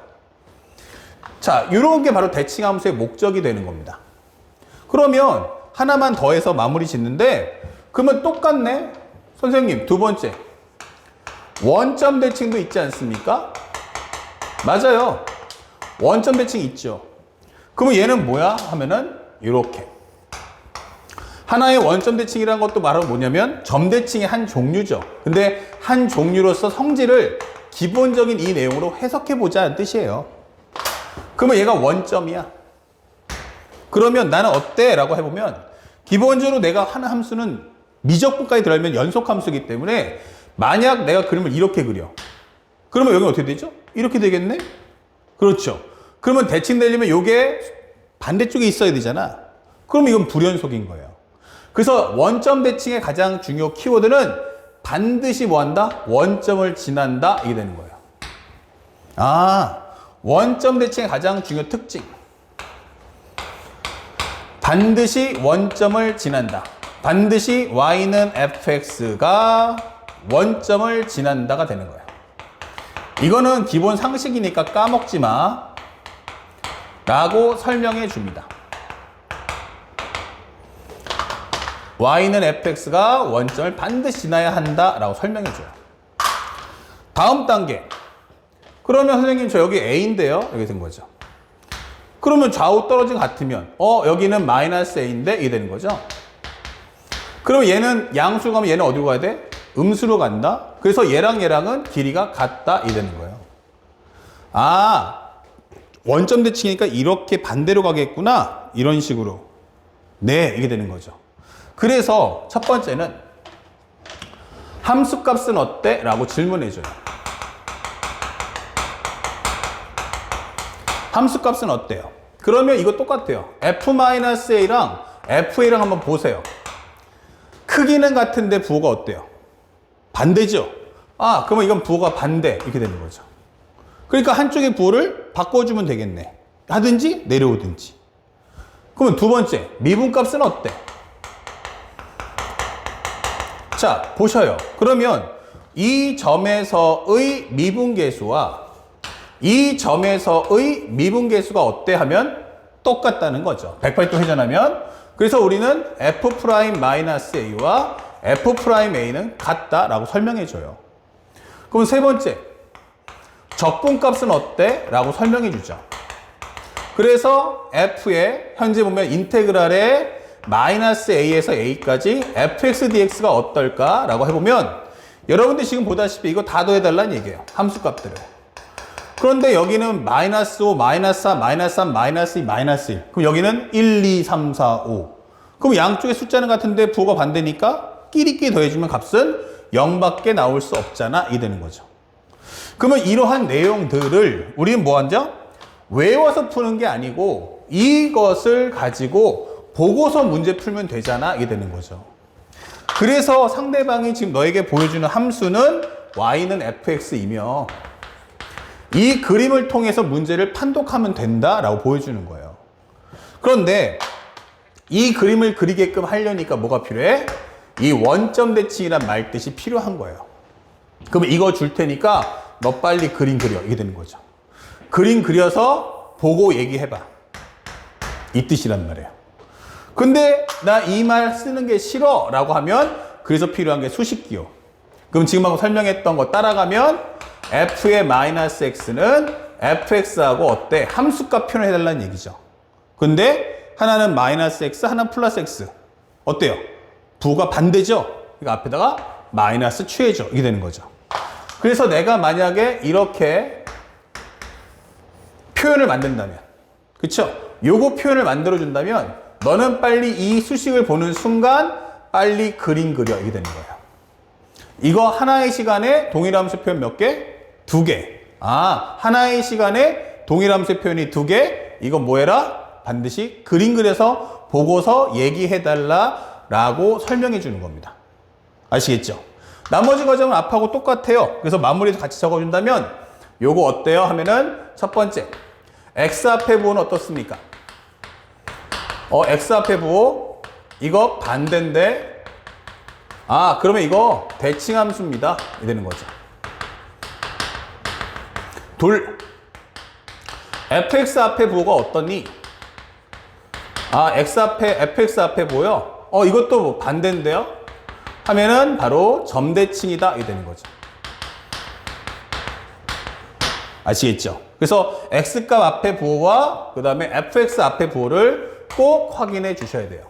자, 이런 게 바로 대칭함수의 목적이 되는 겁니다. 그러면 하나만 더해서 마무리 짓는데 그러면 똑같네? 선생님, 두 번째. 원점 대칭도 있지 않습니까? 맞아요. 원점 대칭이 있죠. 그러면 얘는 뭐야? 하면은 이렇게. 하나의 원점 대칭이라는 것도 말하면 뭐냐면 점 대칭의 한 종류죠. 근데 한 종류로서 성질을 기본적인 이 내용으로 해석해 보자는 뜻이에요. 그러면 얘가 원점이야. 그러면 나는 어때? 라고 해보면 기본적으로 내가 하는 함수는 미적분까지 들어가면 연속함수이기 때문에 만약 내가 그림을 이렇게 그려. 그러면 여기는 어떻게 되죠? 이렇게 되겠네? 그렇죠. 그러면 대칭되려면 이게 반대쪽에 있어야 되잖아. 그럼 이건 불연속인 거예요. 그래서 원점 대칭의 가장 중요 키워드는 반드시 뭐 한다? 원점을 지난다. 이게 되는 거예요. 아, 원점 대칭의 가장 중요 특징. 반드시 원점을 지난다. 반드시 y는 fx가 원점을 지난다가 되는 거예요. 이거는 기본 상식이니까 까먹지 마. 라고 설명해 줍니다. y는 fx가 원점을 반드시 지나야 한다. 라고 설명해 줘요. 다음 단계. 그러면 선생님 저 여기 a인데요. 여기 된 거죠. 그러면 좌우 떨어진 것 같으면 여기는 마이너스 a인데 이게 되는 거죠. 그러면 얘는 양수로 가면 얘는 어디로 가야 돼? 음수로 간다. 그래서 얘랑은 길이가 같다. 이게 되는 거예요. 아, 원점 대칭이니까 이렇게 반대로 가겠구나. 이런 식으로. 네, 이게 되는 거죠. 그래서 첫 번째는 함수값은 어때? 라고 질문해줘요. 함수값은 어때요? 그러면 이거 똑같아요. f-a랑 fa랑 한번 보세요. 크기는 같은데 부호가 어때요? 반대죠? 아, 그러면 이건 부호가 반대. 이렇게 되는 거죠. 그러니까 한쪽의 부호를 바꿔주면 되겠네. 하든지 내려오든지. 그러면 두 번째, 미분값은 어때? 자, 보셔요. 그러면 이 점에서의 미분계수와 이 점에서의 미분계수가 어때 하면 똑같다는 거죠. 180도 회전하면. 그래서 우리는 f'-a와 f'a는 같다라고 설명해줘요. 그럼 세 번째, 적분값은 어때? 라고 설명해주죠. 그래서 f의 현재 보면 인테그랄의 -a에서 a까지 fx dx가 어떨까? 라고 해보면 여러분들 지금 보다시피 이거 다 더해달라는 얘기예요. 함수값들을. 그런데 여기는 -5, -4, -3, -2, -1. 그럼 여기는 1, 2, 3, 4, 5. 그럼 양쪽의 숫자는 같은데 부호가 반대니까 끼리끼리 더해주면 값은 0밖에 나올 수 없잖아. 이 되는 거죠. 그러면 이러한 내용들을 우리는 뭐 하죠? 외워서 푸는 게 아니고 이것을 가지고 보고서 문제 풀면 되잖아. 이게 되는 거죠. 그래서 상대방이 지금 너에게 보여주는 함수는 y는 fx이며 이 그림을 통해서 문제를 판독하면 된다라고 보여주는 거예요. 그런데 이 그림을 그리게끔 하려니까 뭐가 필요해? 이 원점 대칭이란 말뜻이 필요한 거예요. 그럼 이거 줄 테니까 너 빨리 그림 그려. 이게 되는 거죠. 그림 그려서 보고 얘기해봐. 이 뜻이란 말이에요. 근데 나 이 말 쓰는 게 싫어 라고 하면 그래서 필요한 게 수식기호. 그럼 지금 하고 설명했던 거 따라가면 f의 -x는 fx하고 어때? 함수값 표현해달라는 얘기죠. 근데 하나는 -x, 하나는 +x. 어때요? 부호가 반대죠? 그러니까 앞에다가 마이너스 취해줘. 이게 되는 거죠. 그래서 내가 만약에 이렇게 표현을 만든다면, 그쵸? 요거 표현을 만들어준다면 너는 빨리 이 수식을 보는 순간 빨리 그림 그려. 이게 되는 거예요. 이거 하나의 시간에 동일함수 표현 몇 개? 2개. 아, 하나의 시간에 동일함수 표현이 2개. 이건 뭐 해라? 반드시 그림 그려서 보고서 얘기해달라 라고 설명해 주는 겁니다. 아시겠죠? 나머지 과정은 앞하고 똑같아요. 그래서 마무리도 같이 적어준다면 요거 어때요? 하면은 첫 번째, x 앞에 부호는 어떻습니까? x 앞에 부호 이거 반대인데 아, 그러면 이거 대칭함수입니다. 이 되는 거죠. 둘, fx 앞에 부호가 어떠니? 아, fx 앞에 부호요? 이것도 뭐 반대인데요? 하면은 바로 점대칭이다. 이 되는 거죠. 아시겠죠? 그래서 x값 앞에 부호와 그 다음에 fx 앞에 부호를 꼭 확인해 주셔야 돼요.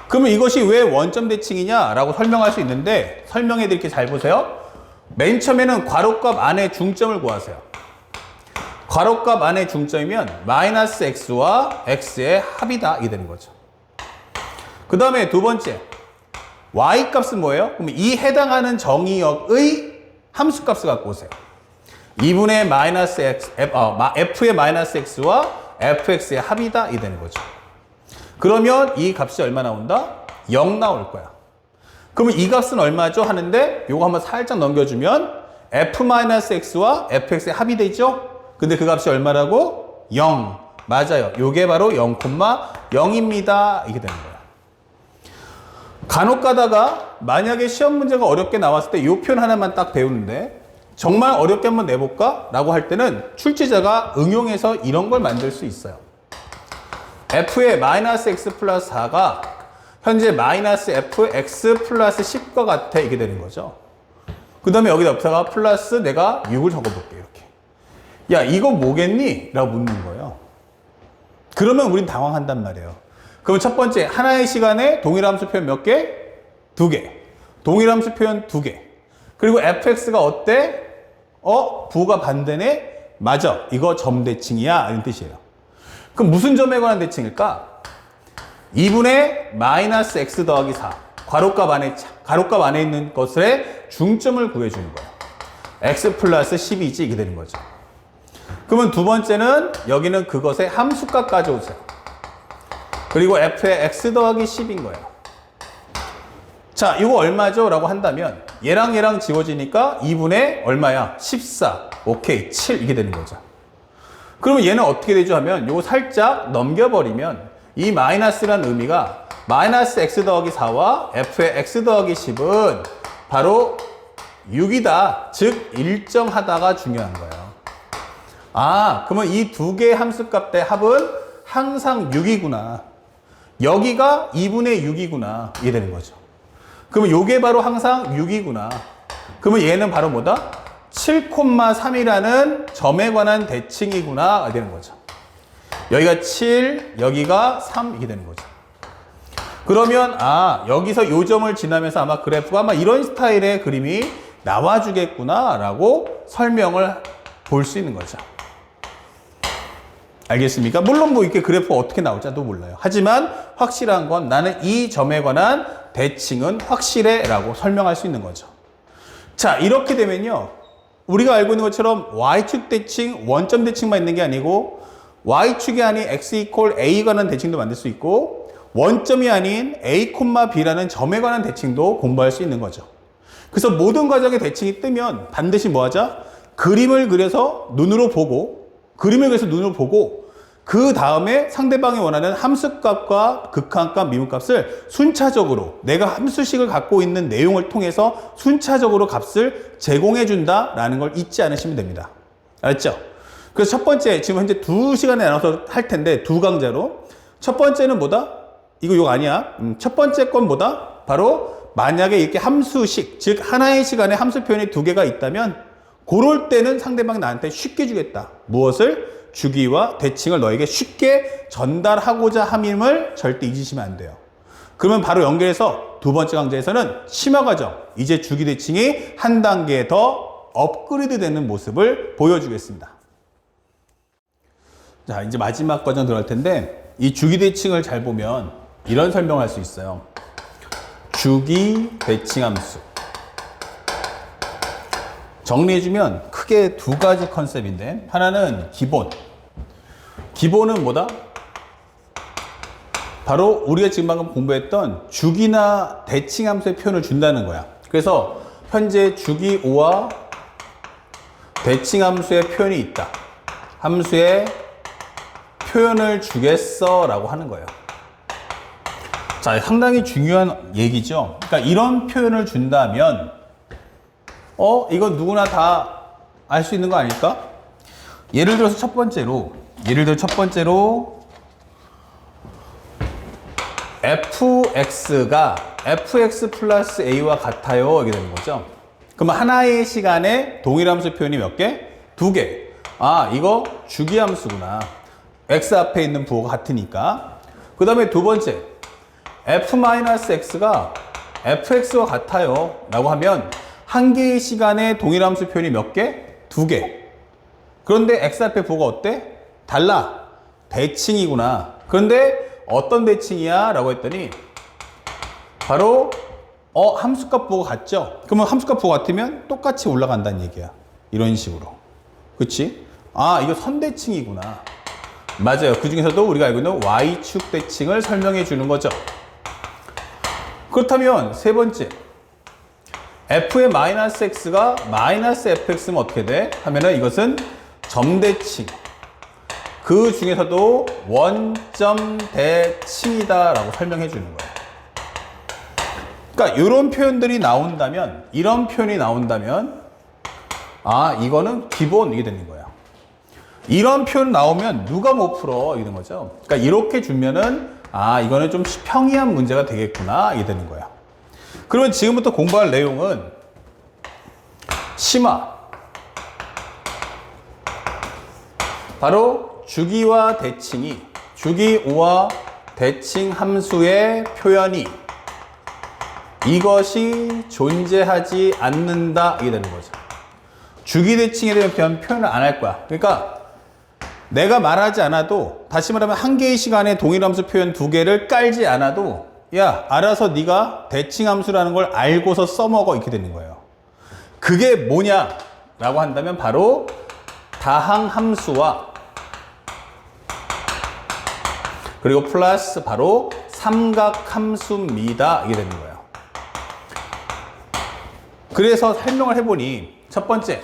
그러면 이것이 왜 원점 대칭이냐라고 설명할 수 있는데, 설명해 드릴게요. 잘 보세요. 맨 처음에는 괄호값 안에 중점을 구하세요. 괄호값 안에 중점이면 마이너스 x와 x의 합이다 이게 되는 거죠. 그 다음에 두 번째, y 값은 뭐예요? 그럼 이 해당하는 정의역의 함수값을 갖고 오세요. 2분의 마이너스 x, f의 마이너스 x와 fx의 합이다 이 되는 거죠. 그러면 이 값이 얼마 나온다? 0 나올 거야. 그러면 이 값은 얼마죠? 하는데 요거 한번 살짝 넘겨주면 f-x와 fx의 합이 되죠? 근데 그 값이 얼마라고? 0. 맞아요. 요게 바로 0,0입니다. 이게 되는 거야. 간혹 가다가 만약에 시험 문제가 어렵게 나왔을 때 이 표현 하나만 딱 배우는데 정말 어렵게 한번 내볼까? 라고 할 때는 출제자가 응용해서 이런 걸 만들 수 있어요. f의 마이너스 x 플러스 4가 현재 마이너스 fx 플러스 10과 같아 이게 되는 거죠. 그 다음에 여기다가 플러스 내가 6을 적어볼게 이렇게. 야 이거 뭐겠니? 라고 묻는 거예요. 그러면 우린 당황한단 말이에요. 그럼 첫 번째 하나의 시간에 동일함수 표현 몇 개? 2개. 동일함수 표현 2개. 그리고 fx가 어때? 부호가 반대네? 맞아. 이거 점대칭이야. 이런 뜻이에요. 그럼 무슨 점에 관한 대칭일까? 2분의 마이너스 x 더하기 4. 괄호값 안에 있는 것의 중점을 구해주는 거예요. x 플러스 10이지 이게 되는 거죠. 그러면 두 번째는 여기는 그것의 함수값 가져오세요. 그리고 f의 x 더하기 10인 거예요. 자, 이거 얼마죠? 라고 한다면 얘랑 얘랑 지워지니까 2분의 얼마야? 14. 오케이. 7 이게 되는 거죠. 그러면 얘는 어떻게 되죠? 하면 이거 살짝 넘겨버리면 이 마이너스라는 의미가 마이너스 x 더하기 4와 f의 x 더하기 10은 바로 6이다. 즉 일정하다가 중요한 거예요. 아, 그러면 이 두 개의 함수값의 합은 항상 6이구나. 여기가 2분의 6이구나. 이게 되는 거죠. 그러면 요게 바로 항상 6이구나. 그러면 얘는 바로 뭐다? 7,3이라는 점에 관한 대칭이구나. 이게 되는 거죠. 여기가 7, 여기가 3 이게 되는 거죠. 그러면 여기서 요 점을 지나면서 아마 그래프가 아마 이런 스타일의 그림이 나와주겠구나 라고 설명을 볼 수 있는 거죠. 알겠습니까? 물론 뭐 이렇게 그래프가 어떻게 나올지도 몰라요. 하지만 확실한 건 나는 이 점에 관한 대칭은 확실해 라고 설명할 수 있는 거죠. 자, 이렇게 되면요. 우리가 알고 있는 것처럼 y축 대칭, 원점 대칭만 있는 게 아니고 y축이 아닌 x 이퀄 a에 관한 대칭도 만들 수 있고 원점이 아닌 a, b라는 점에 관한 대칭도 공부할 수 있는 거죠. 그래서 모든 과정에 대칭이 뜨면 반드시 뭐 하자? 그림을 그려서 눈으로 보고 그 다음에 상대방이 원하는 함수값과 극한값, 미분값을 순차적으로 내가 함수식을 갖고 있는 내용을 통해서 순차적으로 값을 제공해 준다라는 걸 잊지 않으시면 됩니다. 알았죠? 그래서 첫 번째, 지금 현재 2시간에 나눠서 할 텐데 두 강좌로 첫 번째는 뭐다? 이거 아니야. 첫 번째 건 뭐다? 바로 만약에 이렇게 함수식, 즉 하나의 시간에 함수 표현이 2개가 있다면 그럴 때는 상대방이 나한테 쉽게 주겠다. 무엇을? 주기와 대칭을 너에게 쉽게 전달하고자 함임을 절대 잊으시면 안 돼요. 그러면 바로 연결해서 두 번째 강좌에서는 심화 과정, 이제 주기 대칭이 한 단계 더 업그레이드 되는 모습을 보여주겠습니다. 자, 이제 마지막 과정 들어갈 텐데 이 주기 대칭을 잘 보면 이런 설명을 할 수 있어요. 주기 대칭 함수. 정리해주면 크게 두 가지 컨셉인데 하나는 기본. 기본은 뭐다? 바로 우리가 지금 방금 공부했던 주기나 대칭 함수의 표현을 준다는 거야. 그래서 현재 주기 5와 대칭 함수의 표현이 있다. 함수의 표현을 주겠어 라고 하는 거예요. 자, 상당히 중요한 얘기죠. 그러니까 이런 표현을 준다면 이건 누구나 다 알 수 있는 거 아닐까? 예를 들어서 첫 번째로 fx가 fx 플러스 a와 같아요. 이렇게 되는 거죠. 그럼 하나의 시간에 동일함수 표현이 몇 개? 2개. 아, 이거 주기함수구나. x 앞에 있는 부호가 같으니까. 그 다음에 두 번째, f-x가 fx와 같아요 라고 하면 한 개의 시간에 동일함수 표현이 몇 개? 두 개. 그런데 x 앞에 부호가 어때? 달라. 대칭이구나. 그런데 어떤 대칭이야? 라고 했더니 바로 함수값 부호가 같죠? 그러면 함수값 부호가 같으면 똑같이 올라간다는 얘기야. 이런 식으로. 그치? 아, 이거 선대칭이구나. 맞아요. 그 중에서도 우리가 알고 있는 y축 대칭을 설명해 주는 거죠. 그렇다면 세 번째, f의 마이너스 x가 마이너스 fx면 어떻게 돼? 하면은 이것은 점대칭. 그 중에서도 원점 대칭이다 라고 설명해 주는 거예요. 그러니까 이런 표현들이 나온다면, 이런 표현이 나온다면, 아, 이거는 기본 이게 되는 거예요. 이런 표현 나오면 누가 못 풀어 이런 거죠. 그러니까 이렇게 주면은 아, 이거는 좀 평이한 문제가 되겠구나 이게 되는 거예요. 그러면 지금부터 공부할 내용은 심화, 바로 주기와 대칭이, 주기와 대칭 함수의 표현이 이것이 존재하지 않는다 이게 되는 거죠. 주기 대칭에 대한 표현을 안 할 거야. 그러니까 내가 말하지 않아도, 다시 말하면 한 개의 시간에 동일함수 표현 두 개를 깔지 않아도 야, 알아서 네가 대칭함수라는 걸 알고서 써먹어 이렇게 되는 거예요. 그게 뭐냐 라고 한다면 바로 다항함수와 그리고 플러스 바로 삼각함수입니다 이게 되는 거예요. 그래서 설명을 해보니 첫 번째,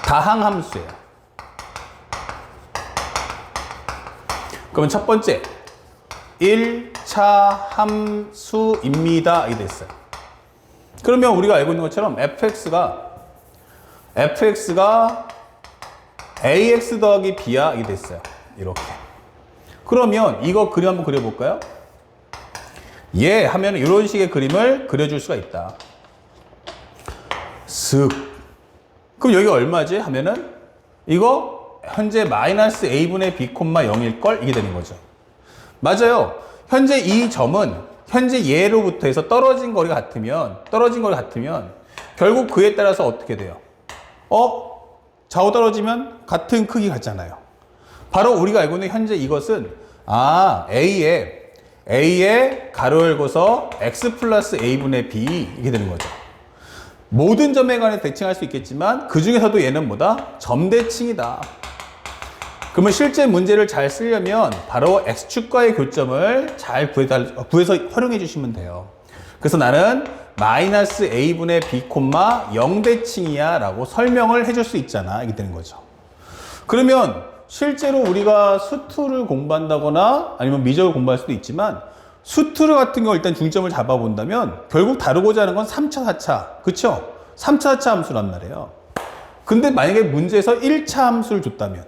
다항함수예요. 그러면 첫 번째 1차 함수입니다 이 됐어요. 그러면 우리가 알고 있는 것처럼 fx가 ax 더하기 b야 이 됐어요. 이렇게. 그러면 이거 그림 한번 그려볼까요? 예 하면 이런 식의 그림을 그려줄 수가 있다. 쓱. 그럼 여기가 얼마지? 하면은 이거 현재 마이너스 a분의 b, 0일걸? 이게 되는 거죠. 맞아요. 현재 이 점은 현재 얘로부터 해서 떨어진 거리가 같으면 결국 그에 따라서 어떻게 돼요? 좌우 떨어지면 같은 크기 같잖아요. 바로 우리가 알고 있는 현재 이것은 a에 가로 열고서 x 플러스 a분의 b 이게 되는 거죠. 모든 점에 관해 대칭할 수 있겠지만 그 중에서도 얘는 뭐다? 점대칭이다. 그러면 실제 문제를 잘 쓰려면 바로 x축과의 교점을 잘 구해서 활용해 주시면 돼요. 그래서 나는 마이너스 a분의 b, 0대칭이야 라고 설명을 해줄 수 있잖아 이게 되는 거죠. 그러면 실제로 우리가 수투를 공부한다거나 아니면 미적을 공부할 수도 있지만 수투르 같은 거 일단 중점을 잡아본다면 결국 다루고자 하는 건 3차, 4차. 그쵸? 3차, 4차 함수란 말이에요. 근데 만약에 문제에서 1차 함수를 줬다면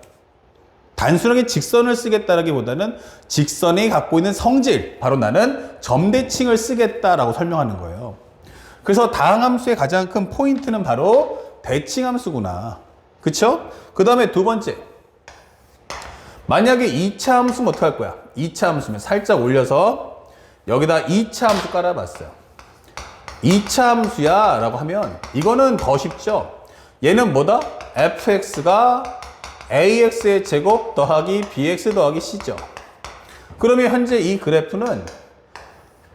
단순하게 직선을 쓰겠다라기보다는 직선이 갖고 있는 성질, 바로 나는 점대칭을 쓰겠다라고 설명하는 거예요. 그래서 다항함수의 가장 큰 포인트는 바로 대칭함수구나. 그쵸? 그 다음에 두 번째. 만약에 2차 함수면 어떡할 거야? 2차 함수면 살짝 올려서 여기다 2차 함수 깔아봤어요. 2차 함수야 라고 하면 이거는 더 쉽죠? 얘는 뭐다? fx가 ax의 제곱 더하기 bx 더하기 c죠. 그러면 현재 이 그래프는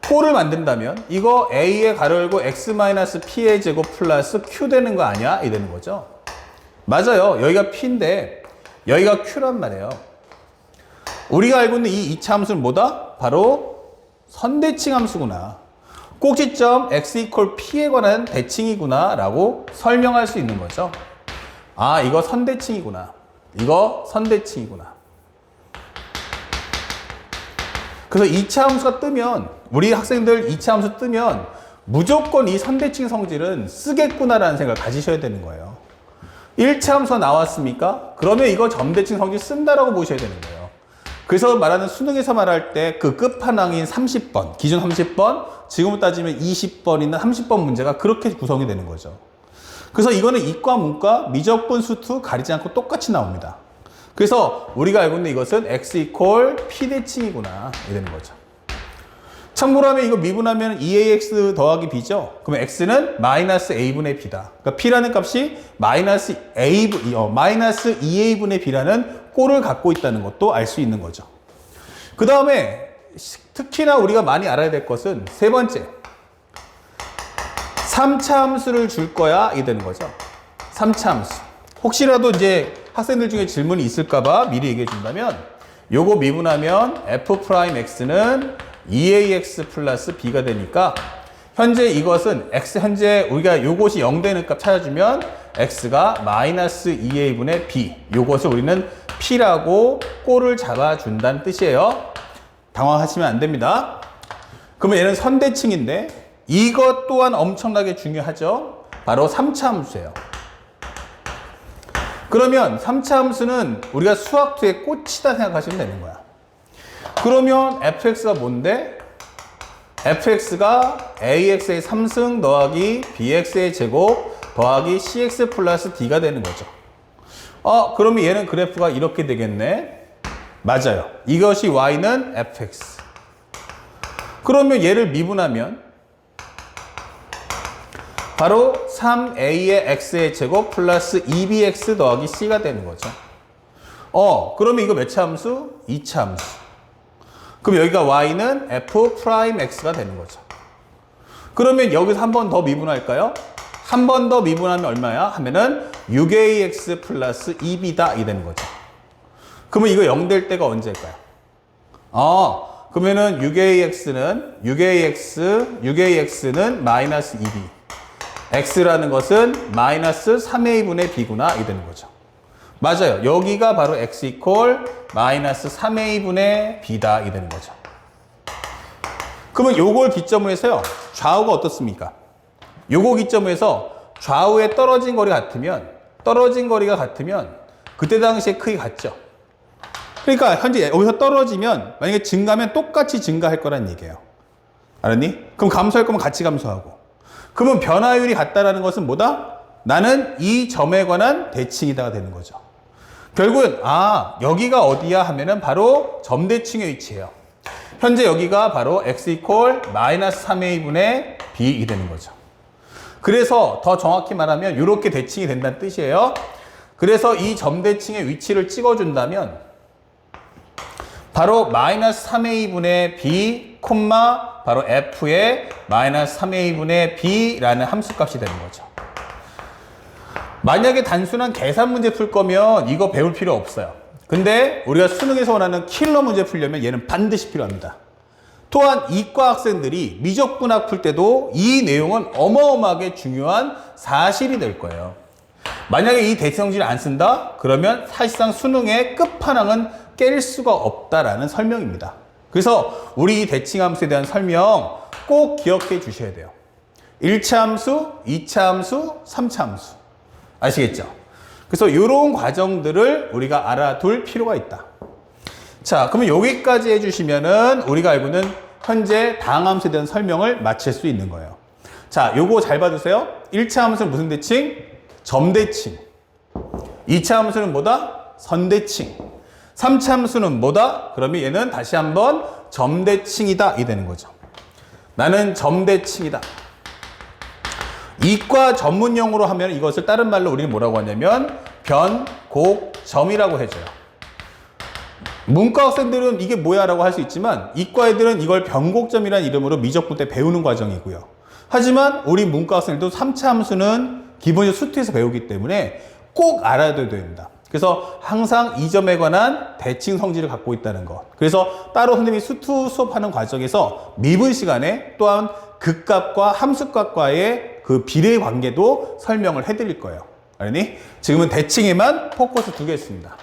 꼴을 만든다면 이거 a에 가로 열고 x-p의 제곱 플러스 q 되는 거 아니야? 이 되는 거죠. 맞아요. 여기가 p인데 여기가 q란 말이에요. 우리가 알고 있는 이 2차 함수는 뭐다? 바로 선대칭 함수구나. 꼭지점 x p에 관한 대칭이구나 라고 설명할 수 있는 거죠. 아, 이거 선대칭이구나. 이거 선대칭이구나. 그래서 2차 함수가 뜨면 우리 학생들 2차 함수 뜨면 무조건 이 선대칭 성질은 쓰겠구나라는 생각을 가지셔야 되는 거예요. 1차 함수가 나왔습니까? 그러면 이거 점대칭 성질 쓴다라고 보셔야 되는 거예요. 그래서 말하는 수능에서 말할 때 그 끝판왕인 30번, 기준 30번, 지금으로 따지면 20번 있는 30번 문제가 그렇게 구성이 되는 거죠. 그래서 이거는 이과, 문과, 미적분, 수투 가리지 않고 똑같이 나옵니다. 그래서 우리가 알고 있는 이것은 x 이퀄 p 대칭이구나 이렇게 되는 거죠. 참고로 하면 이거 미분하면 2ax 더하기 b죠. 그러면 x는 마이너스 a분의 b다. 그러니까 p라는 값이 마이너스 2a분의 b라는 꼴을 갖고 있다는 것도 알 수 있는 거죠. 그 다음에 특히나 우리가 많이 알아야 될 것은 세 번째, 3차 함수를 줄 거야 이 되는 거죠. 3차 함수. 혹시라도 이제 학생들 중에 질문이 있을까봐 미리 얘기해 준다면, 요거 미분하면 f'x는 2ax 플러스 b가 되니까, 현재 이것은 현재 우리가 요것이 0 되는 값 찾아주면 x가 마이너스 2a분의 b, 요것을 우리는 p라고 꼴을 잡아준다는 뜻이에요. 당황하시면 안 됩니다. 그러면 얘는 선대칭인데 이것 또한 엄청나게 중요하죠. 바로 3차 함수예요. 그러면 3차 함수는 우리가 수학2의 꽃이다 생각하시면 되는 거야. 그러면 fx가 뭔데? fx가 ax의 3승 더하기 bx의 제곱 더하기 cx 플러스 d가 되는 거죠. 그러면 얘는 그래프가 이렇게 되겠네. 맞아요. 이것이 y는 fx. 그러면 얘를 미분하면 바로 3a의 x의 제곱 플러스 2bx 더하기 c가 되는 거죠. 그러면 이거 몇 차 함수? 2차 함수. 그럼 여기가 y는 f'x가 되는 거죠. 그러면 여기서 한 번 더 미분할까요? 한 번 더 미분하면 얼마야? 하면은 6ax 플러스 2b다 이 되는 거죠. 그러면 이거 0 될 때가 언제일까요? 그러면은 6ax는 마이너스 2b. x라는 것은 마이너스 3a분의 b구나 이 되는 거죠. 맞아요. 여기가 바로 x 이퀄 마이너스 3a분의 b다 이 되는 거죠. 그러면 요걸 기점으로 해서요, 좌우가 어떻습니까? 요거 기점으로 해서 좌우에 떨어진 거리가 같으면 그때 당시에 크기 같죠. 그러니까 현재 여기서 떨어지면 만약에 증가하면 똑같이 증가할 거란 얘기예요. 알았니? 그럼 감소할 거면 같이 감소하고. 그러면 변화율이 같다라는 것은 뭐다? 나는 이 점에 관한 대칭이다가 되는 거죠. 결국은 여기가 어디야 하면은 바로 점대칭의 위치예요. 현재 여기가 바로 x 이퀄 마이너스 3a분의 b 되는 거죠. 그래서 더 정확히 말하면 이렇게 대칭이 된다는 뜻이에요. 그래서 이 점대칭의 위치를 찍어준다면 바로 마이너스 3a분의 b, 바로 f의 마이너스 3a분의 b라는 함수값이 되는 거죠. 만약에 단순한 계산 문제 풀 거면 이거 배울 필요 없어요. 근데 우리가 수능에서 원하는 킬러 문제 풀려면 얘는 반드시 필요합니다. 또한 이과 학생들이 미적분학 풀 때도 이 내용은 어마어마하게 중요한 사실이 될 거예요. 만약에 이 대칭성질을 안 쓴다? 그러면 사실상 수능의 끝판왕은 깰 수가 없다라는 설명입니다. 그래서 우리 이 대칭함수에 대한 설명 꼭 기억해 주셔야 돼요. 1차 함수, 2차 함수, 3차 함수. 아시겠죠? 그래서 이런 과정들을 우리가 알아둘 필요가 있다. 자, 그러면 여기까지 해주시면은 우리가 알고 있는 현재 다항함수에 대한 설명을 마칠 수 있는 거예요. 자, 요거 잘 봐주세요. 1차 함수는 무슨 대칭? 점대칭. 2차 함수는 뭐다? 선대칭. 3차 함수는 뭐다? 그러면 얘는 다시 한번 점대칭이다 이 되는 거죠. 나는 점대칭이다. 이과 전문용어로 하면 이것을 다른 말로 우리는 뭐라고 하냐면 변곡점이라고 해줘요. 문과 학생들은 이게 뭐야 라고 할 수 있지만 이과 애들은 이걸 변곡점이라는 이름으로 미적분 때 배우는 과정이고요. 하지만 우리 문과 학생들도 3차 함수는 기본적으로 수투에서 배우기 때문에 꼭 알아둬야 됩니다. 그래서 항상 이 점에 관한 대칭 성질을 갖고 있다는 것. 그래서 따로 선생님이 수투 수업하는 과정에서 미분 시간에 또한 극값과 함수값과의 그 비례 관계도 설명을 해드릴 거예요. 알니? 지금은 대칭에만 포커스 두개 했습니다.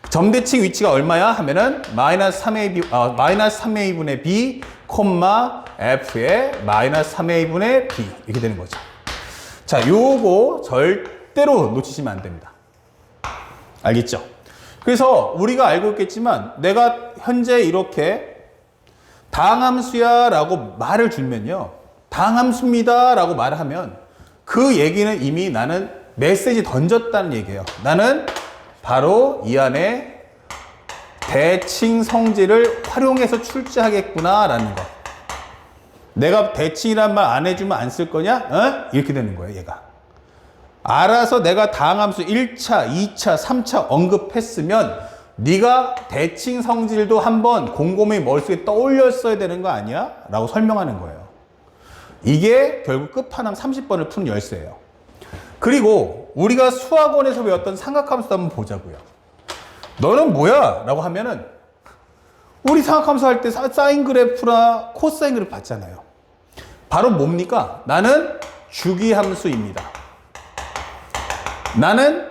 점대칭 위치가 얼마야? 하면은 마이너스 3a분의 b, f의 마이너스 3a분의 b 이렇게 되는 거죠. 자, 요거 절대로 놓치시면 안 됩니다. 알겠죠? 그래서 우리가 알고 있겠지만 내가 현재 이렇게 다항함수야 라고 말을 주면요, 다항함수입니다 라고 말하면 그 얘기는 이미 나는 메시지 던졌다는 얘기예요. 나는 바로 이 안에 대칭 성질을 활용해서 출제하겠구나 라는 거. 내가 대칭이란 말 안 해주면 안 쓸 거냐? 어? 이렇게 되는 거예요, 얘가. 알아서 내가 다항함수 1차, 2차, 3차 언급했으면 네가 대칭 성질도 한번 곰곰이 머릿속에 떠올렸어야 되는 거 아니야? 라고 설명하는 거예요. 이게 결국 끝판왕 30번을 푸는 열쇠예요. 그리고 우리가 수학원에서 배웠던 삼각함수도 한번 보자고요. 너는 뭐야? 라고 하면은 우리 삼각함수 할 때 사인 그래프나 코사인 그래프 봤잖아요. 바로 뭡니까? 나는 주기함수입니다. 나는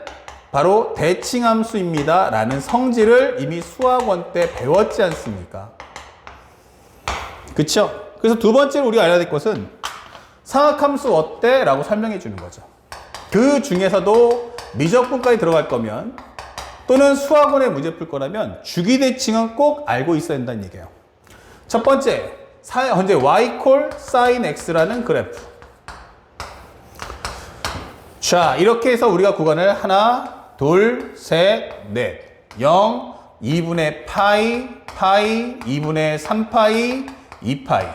바로 대칭함수입니다. 라는 성질을 이미 수학원 때 배웠지 않습니까? 그쵸? 그래서 두 번째로 우리가 알아야 될 것은 삼각함수 어때? 라고 설명해 주는 거죠. 그 중에서도 미적분까지 들어갈 거면 또는 수학원에 문제 풀 거라면 주기대칭은 꼭 알고 있어야 된다는 얘기예요. 첫 번째, 현재 y 콜 sin x라는 그래프. 자, 이렇게 해서 우리가 구간을 하나, 둘, 셋, 넷, 0, 2분의 파이, 2분의 3파이, 2파이.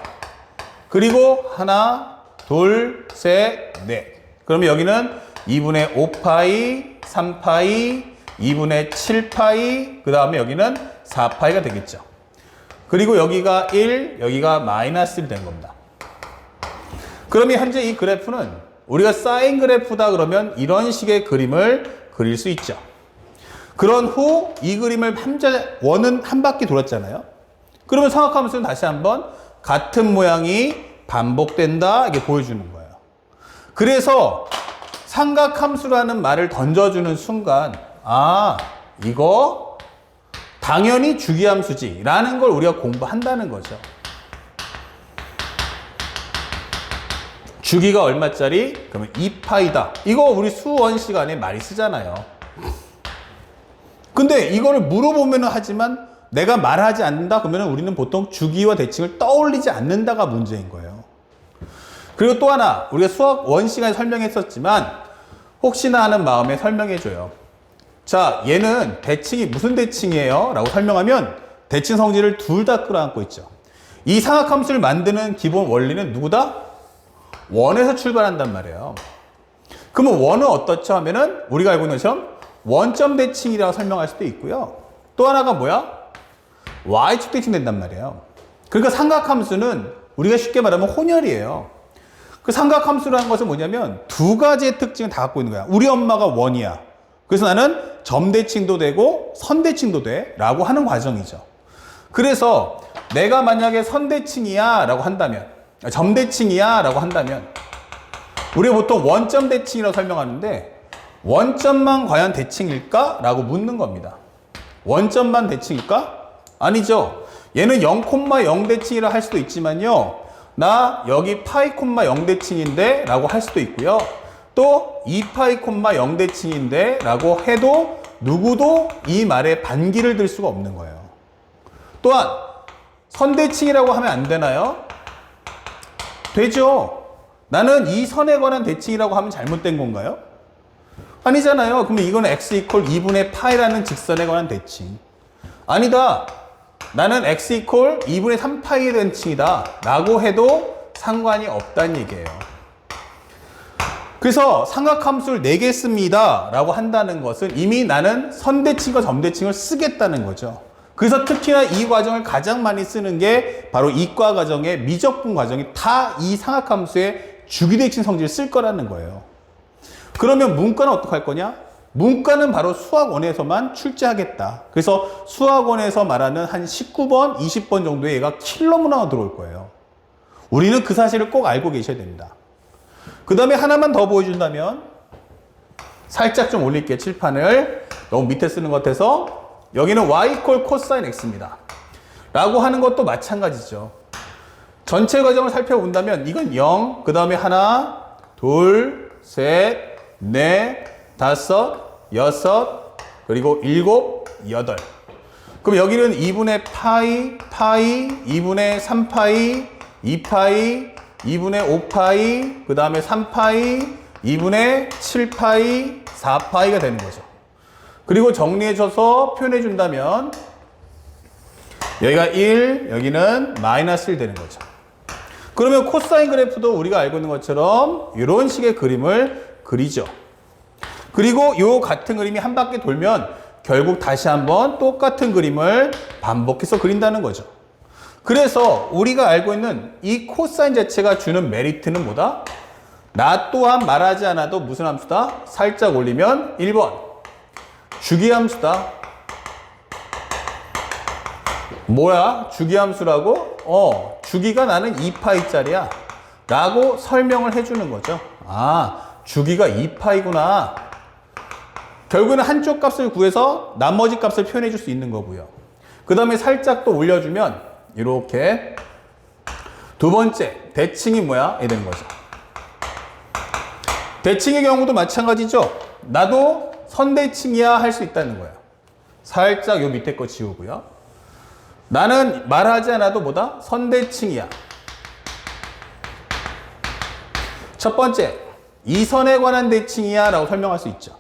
그리고 하나, 둘, 셋, 넷. 그러면 여기는 2분의 5파이, 3파이, 2분의 7파이, 그 다음에 여기는 4파이가 되겠죠. 그리고 여기가 1, 여기가 마이너스 1 된 겁니다. 그러면 현재 이 그래프는 우리가 사인 그래프다 그러면 이런 식의 그림을 그릴 수 있죠. 그런 후 이 그림을 원은 한 바퀴 돌았잖아요. 그러면 삼각함수는 다시 한번 같은 모양이 반복된다 이렇게 보여주는 거예요. 그래서 삼각함수라는 말을 던져주는 순간 아, 이거 당연히 주기함수지 라는 걸 우리가 공부한다는 거죠. 주기가 얼마짜리? 그러면 2파이다. 이거 우리 수원 시간에 많이 쓰잖아요. 근데 이거를 물어보면 하지만 내가 말하지 않는다 그러면 우리는 보통 주기와 대칭을 떠올리지 않는다가 문제인 거예요. 그리고 또 하나 우리가 수학 원 시간에 설명했었지만 혹시나 하는 마음에 설명해줘요. 자, 얘는 대칭이 무슨 대칭이에요? 라고 설명하면 대칭 성질을 둘 다 끌어안고 있죠. 이 삼각함수를 만드는 기본 원리는 누구다? 원에서 출발한단 말이에요. 그러면 원은 어떻죠? 하면은 우리가 알고 있는 것처럼 원점 대칭이라고 설명할 수도 있고요. 또 하나가 뭐야? Y축 대칭 된단 말이에요. 그러니까 삼각함수는 우리가 쉽게 말하면 혼혈이에요. 그 삼각함수라는 것은 뭐냐면 두 가지의 특징을 다 갖고 있는 거야. 우리 엄마가 원이야. 그래서 나는 점대칭도 되고 선대칭도 돼 라고 하는 과정이죠. 그래서 내가 만약에 선대칭이야 라고 한다면 점대칭이야 라고 한다면 우리가 보통 원점 대칭이라고 설명하는데 원점만 과연 대칭일까? 라고 묻는 겁니다. 원점만 대칭일까? 아니죠. 얘는 0,0 대칭이라 할 수도 있지만요. 나 여기 파이, 0 대칭인데 라고 할 수도 있고요. 또 2파이, 0 대칭인데 라고 해도 누구도 이 말에 반기를 들 수가 없는 거예요. 또한 선대칭이라고 하면 안 되나요? 되죠. 나는 이 선에 관한 대칭이라고 하면 잘못된 건가요? 아니잖아요. 그러면 이거는 x 이퀄 2분의 파이라는 직선에 관한 대칭. 아니다. 나는 x 이퀄 2분의 3파이의 대칭이다 라고 해도 상관이 없다는 얘기예요. 그래서 삼각함수를 4개 씁니다 라고 한다는 것은 이미 나는 선대칭과 점대칭을 쓰겠다는 거죠. 그래서 특히나 이 과정을 가장 많이 쓰는 게 바로 이과 과정의 미적분 과정이 다 이 삼각함수의 주기대칭 성질을 쓸 거라는 거예요. 그러면 문과는 어떻게 할 거냐? 문과는 바로 수학원에서만 출제하겠다. 그래서 수학원에서 말하는 한 19번, 20번 정도의 얘가 킬러 문항으로 들어올 거예요. 우리는 그 사실을 꼭 알고 계셔야 됩니다. 그 다음에 하나만 더 보여준다면 살짝 좀 올릴게요. 칠판을 너무 밑에 쓰는 것 같아서 여기는 y 콜 코사인 x입니다 라고 하는 것도 마찬가지죠. 전체 과정을 살펴본다면 이건 0, 그 다음에 하나, 둘, 셋, 넷, 다섯, 여섯, 그리고 일곱, 여덟. 그럼 여기는 2분의 파이, 2분의 3파이, 2파이, 2분의 5파이, 그 다음에 3파이, 2분의 7파이 4파이가 되는 거죠. 그리고 정리해줘서 표현해준다면 여기가 1, 여기는 마이너스 1 되는 거죠. 그러면 코사인 그래프도 우리가 알고 있는 것처럼 이런 식의 그림을 그리죠. 그리고 이 같은 그림이 한 바퀴 돌면 결국 다시 한번 똑같은 그림을 반복해서 그린다는 거죠. 그래서 우리가 알고 있는 이 코사인 자체가 주는 메리트는 뭐다? 나 또한 말하지 않아도 무슨 함수다? 살짝 올리면 1번 주기함수다. 뭐야? 주기함수라고? 주기가 나는 2파이짜리야 라고 설명을 해주는 거죠. 아, 주기가 2파이구나. 결국에는 한쪽 값을 구해서 나머지 값을 표현해 줄 수 있는 거고요. 그 다음에 살짝 또 올려주면 이렇게 두 번째 대칭이 뭐야? 이 되는 거죠. 대칭의 경우도 마찬가지죠. 나도 선대칭이야 할 수 있다는 거예요. 살짝 요 밑에 거 지우고요. 나는 말하지 않아도 뭐다? 선대칭이야. 첫 번째, 이 선에 관한 대칭이야 라고 설명할 수 있죠.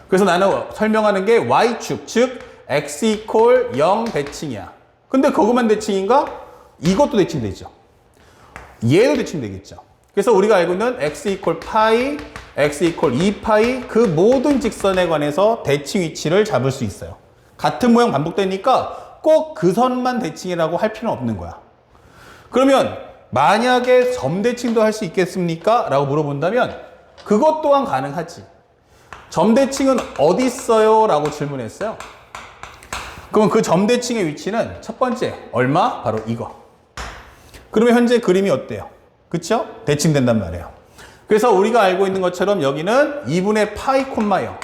그래서 나는 설명하는 게 y축, 즉 x 이퀄 0 대칭이야. 근데 그것만 대칭인가? 이것도 대칭되죠. 얘도 대칭되겠죠. 그래서 우리가 알고 있는 x 이퀄 파이, x 이퀄 2파이 그 모든 직선에 관해서 대칭 위치를 잡을 수 있어요. 같은 모양 반복되니까 꼭 그 선만 대칭이라고 할 필요는 없는 거야. 그러면 만약에 점대칭도 할 수 있겠습니까? 라고 물어본다면 그것 또한 가능하지. 점대칭은 어디 있어요? 라고 질문했어요. 그럼 그 점대칭의 위치는 첫 번째 얼마? 바로 이거. 그러면 현재 그림이 어때요? 그쵸? 대칭된단 말이에요. 그래서 우리가 알고 있는 것처럼 여기는 2분의 파이 콤마 0.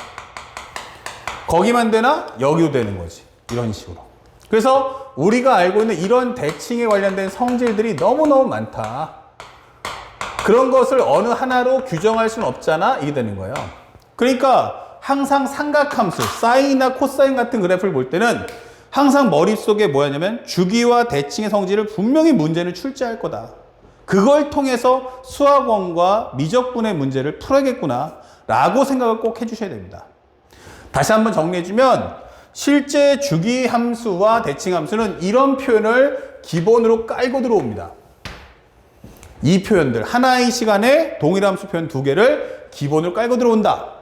거기만 되나? 여기도 되는 거지. 이런 식으로. 그래서 우리가 알고 있는 이런 대칭에 관련된 성질들이 너무너무 많다. 그런 것을 어느 하나로 규정할 수는 없잖아. 이게 되는 거예요. 그러니까 항상 삼각함수, 사인이나 코사인 같은 그래프를 볼 때는 항상 머릿속에 뭐였냐면 주기와 대칭의 성질을 분명히 문제는 출제할 거다. 그걸 통해서 수학원과 미적분의 문제를 풀어야겠구나 라고 생각을 꼭 해주셔야 됩니다. 다시 한번 정리해주면 실제 주기함수와 대칭함수는 이런 표현을 기본으로 깔고 들어옵니다. 이 표현들 하나의 시간에 동일함수 표현 두 개를 기본으로 깔고 들어온다.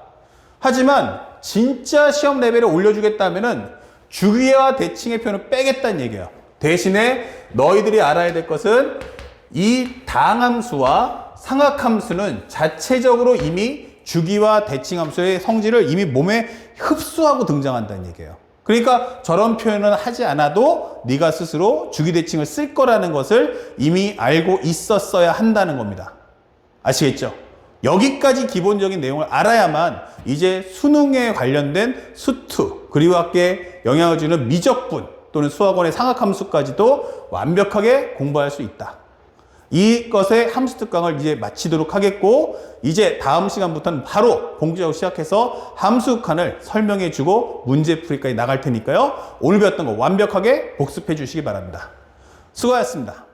하지만 진짜 시험 레벨에 올려주겠다면은 주기와 대칭의 표현을 빼겠다는 얘기예요. 대신에 너희들이 알아야 될 것은 이 당함수와 상악함수는 자체적으로 이미 주기와 대칭함수의 성질을 이미 몸에 흡수하고 등장한다는 얘기예요. 그러니까 저런 표현은 하지 않아도 네가 스스로 주기 대칭을 쓸 거라는 것을 이미 알고 있었어야 한다는 겁니다. 아시겠죠? 여기까지 기본적인 내용을 알아야만 이제 수능에 관련된 수투 그리고 학계에 영향을 주는 미적분 또는 수학원의 상악함수까지도 완벽하게 공부할 수 있다. 이것의 함수 특강을 이제 마치도록 하겠고 이제 다음 시간부터는 바로 본격적으로 시작해서 함수 칸을 설명해 주고 문제풀이까지 나갈 테니까요. 오늘 배웠던 거 완벽하게 복습해 주시기 바랍니다. 수고하셨습니다.